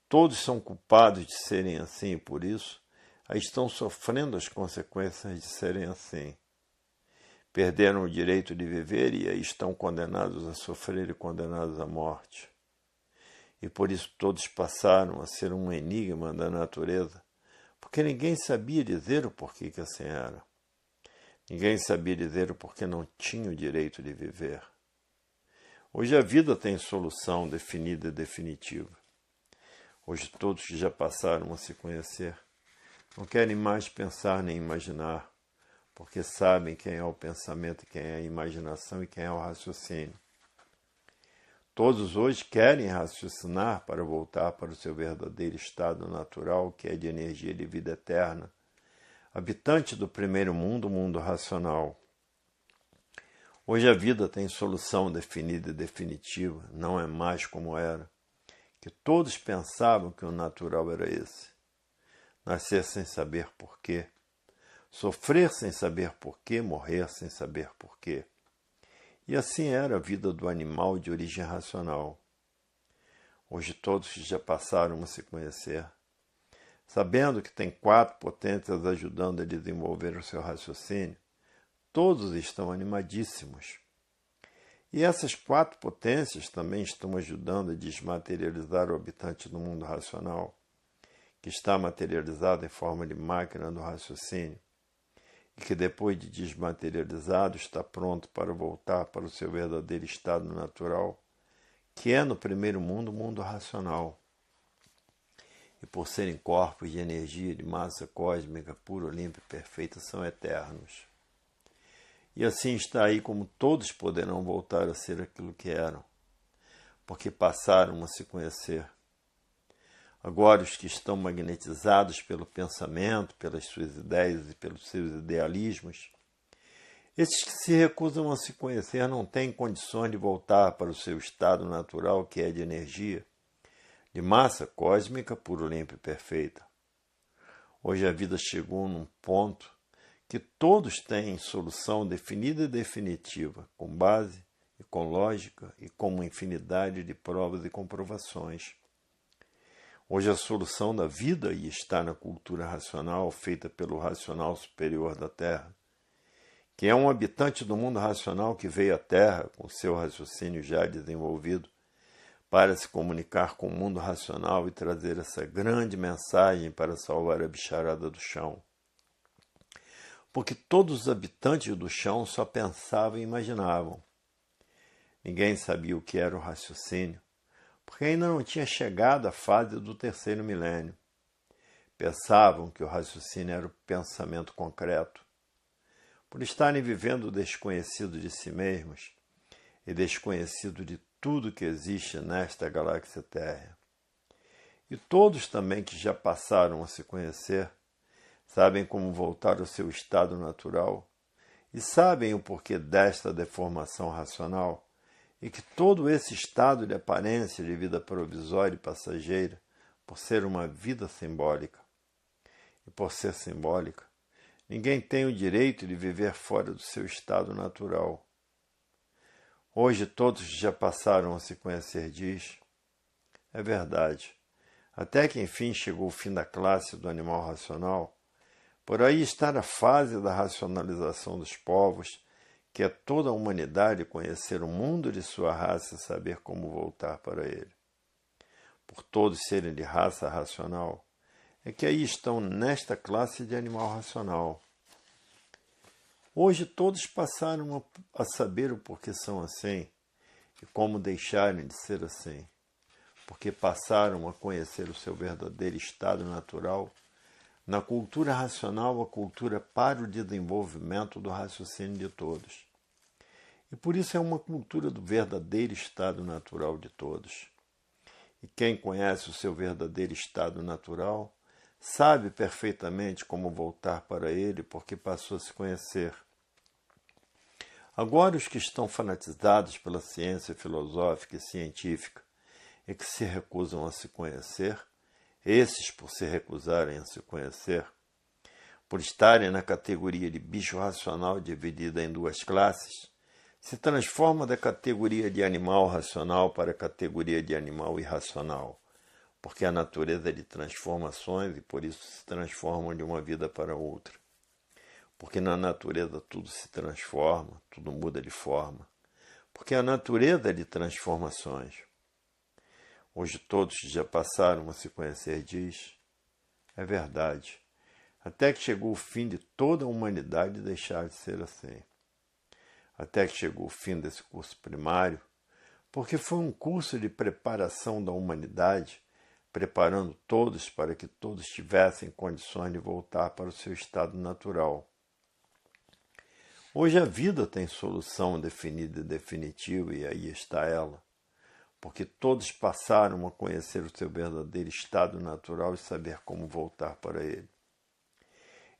Speaker 1: Todos são culpados de serem assim e por isso aí estão sofrendo as consequências de serem assim. Perderam o direito de viver e aí estão condenados a sofrer e condenados à morte. E por isso todos passaram a ser um enigma da natureza, porque ninguém sabia dizer o porquê que assim era. Ninguém sabia dizer o porquê não tinha o direito de viver. Hoje a vida tem solução definida e definitiva. Hoje todos que já passaram a se conhecer não querem mais pensar nem imaginar, porque sabem quem é o pensamento, quem é a imaginação e quem é o raciocínio. Todos hoje querem raciocinar para voltar para o seu verdadeiro estado natural, que é de energia de vida eterna, habitante do primeiro mundo, o mundo racional. Hoje a vida tem solução definida e definitiva, não é mais como era, que todos pensavam que o natural era esse. Nascer sem saber porquê, sofrer sem saber porquê, morrer sem saber porquê. E assim era a vida do animal de origem racional. Hoje todos já passaram a se conhecer, sabendo que tem 4 potências ajudando a desenvolver o seu raciocínio, todos estão animadíssimos. E essas 4 potências também estão ajudando a desmaterializar o habitante do mundo racional, que está materializado em forma de máquina do raciocínio, e que depois de desmaterializado está pronto para voltar para o seu verdadeiro estado natural, que é no primeiro mundo, o mundo racional. E por serem corpos de energia, de massa cósmica, pura, limpa e perfeita, são eternos. E assim está aí como todos poderão voltar a ser aquilo que eram, porque passaram a se conhecer. Agora os que estão magnetizados pelo pensamento, pelas suas ideias e pelos seus idealismos, esses que se recusam a se conhecer não têm condições de voltar para o seu estado natural, que é de energia, de massa cósmica, pura, limpa e perfeita. Hoje a vida chegou num ponto que todos têm solução definida e definitiva, com base e com lógica e com uma infinidade de provas e comprovações. Hoje a solução da vida está na cultura racional feita pelo racional superior da Terra, que é um habitante do mundo racional que veio à Terra com seu raciocínio já desenvolvido para se comunicar com o mundo racional e trazer essa grande mensagem para salvar a bicharada do chão. Porque todos os habitantes do chão só pensavam e imaginavam. Ninguém sabia o que era o raciocínio, porque ainda não tinha chegado à fase do 3º milênio. Pensavam que o raciocínio era o pensamento concreto. Por estarem vivendo o desconhecido de si mesmos e desconhecido de tudo que existe nesta galáxia Terra. E todos também que já passaram a se conhecer, sabem como voltar ao seu estado natural e sabem o porquê desta deformação racional, e que todo esse estado de aparência de vida provisória e passageira, por ser uma vida simbólica, e por ser simbólica, ninguém tem o direito de viver fora do seu estado natural. Hoje todos já passaram a se conhecer, diz. É verdade. Até que enfim chegou o fim da classe do animal racional, por aí está a fase da racionalização dos povos, que é toda a humanidade conhecer o mundo de sua raça e saber como voltar para ele. Por todos serem de raça racional, é que aí estão nesta classe de animal racional. Hoje todos passaram a saber o porquê são assim e como deixarem de ser assim, porque passaram a conhecer o seu verdadeiro estado natural na cultura racional, a cultura para o desenvolvimento do raciocínio de todos. E por isso é uma cultura do verdadeiro estado natural de todos. E quem conhece o seu verdadeiro estado natural sabe perfeitamente como voltar para ele, porque passou a se conhecer. Agora os que estão fanatizados pela ciência filosófica e científica e que se recusam a se conhecer, Esses, por se recusarem a se conhecer, por estarem na categoria de bicho racional dividida em duas classes, se transformam da categoria de animal racional para a categoria de animal irracional, porque a natureza é de transformações e por isso se transformam de uma vida para outra. Porque na natureza tudo se transforma, tudo muda de forma. Porque a natureza é de transformações. Hoje todos que já passaram a se conhecer diz, é verdade, até que chegou o fim de toda a humanidade deixar de ser assim. Até que chegou o fim desse curso primário, porque foi um curso de preparação da humanidade, preparando todos para que todos tivessem condições de voltar para o seu estado natural. Hoje a vida tem solução definida e definitiva, e aí está ela, porque todos passaram a conhecer o seu verdadeiro estado natural e saber como voltar para ele.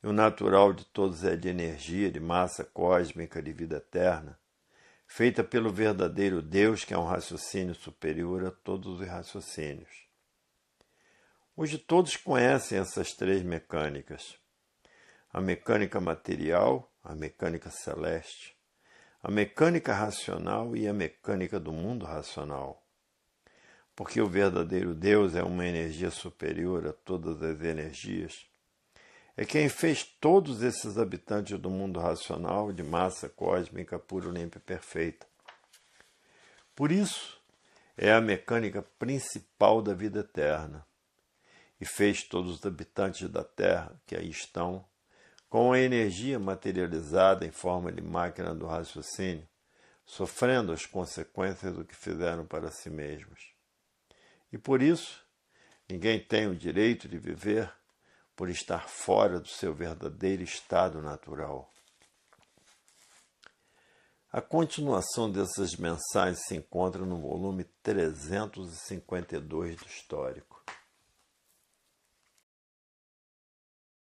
Speaker 1: E o natural de todos é de energia, de massa cósmica, de vida eterna, feita pelo verdadeiro Deus, que é um raciocínio superior a todos os raciocínios. Hoje todos conhecem essas três mecânicas: a mecânica material, a mecânica celeste, a mecânica racional e a mecânica do mundo racional. Porque o verdadeiro Deus é uma energia superior a todas as energias. É quem fez todos esses habitantes do mundo racional de massa cósmica pura, limpa e perfeita. Por isso, é a mecânica principal da vida eterna. E fez todos os habitantes da Terra que aí estão, com a energia materializada em forma de máquina do raciocínio, sofrendo as consequências do que fizeram para si mesmos. E por isso, ninguém tem o direito de viver por estar fora do seu verdadeiro estado natural. A continuação dessas mensagens se encontra no volume 352 do Histórico.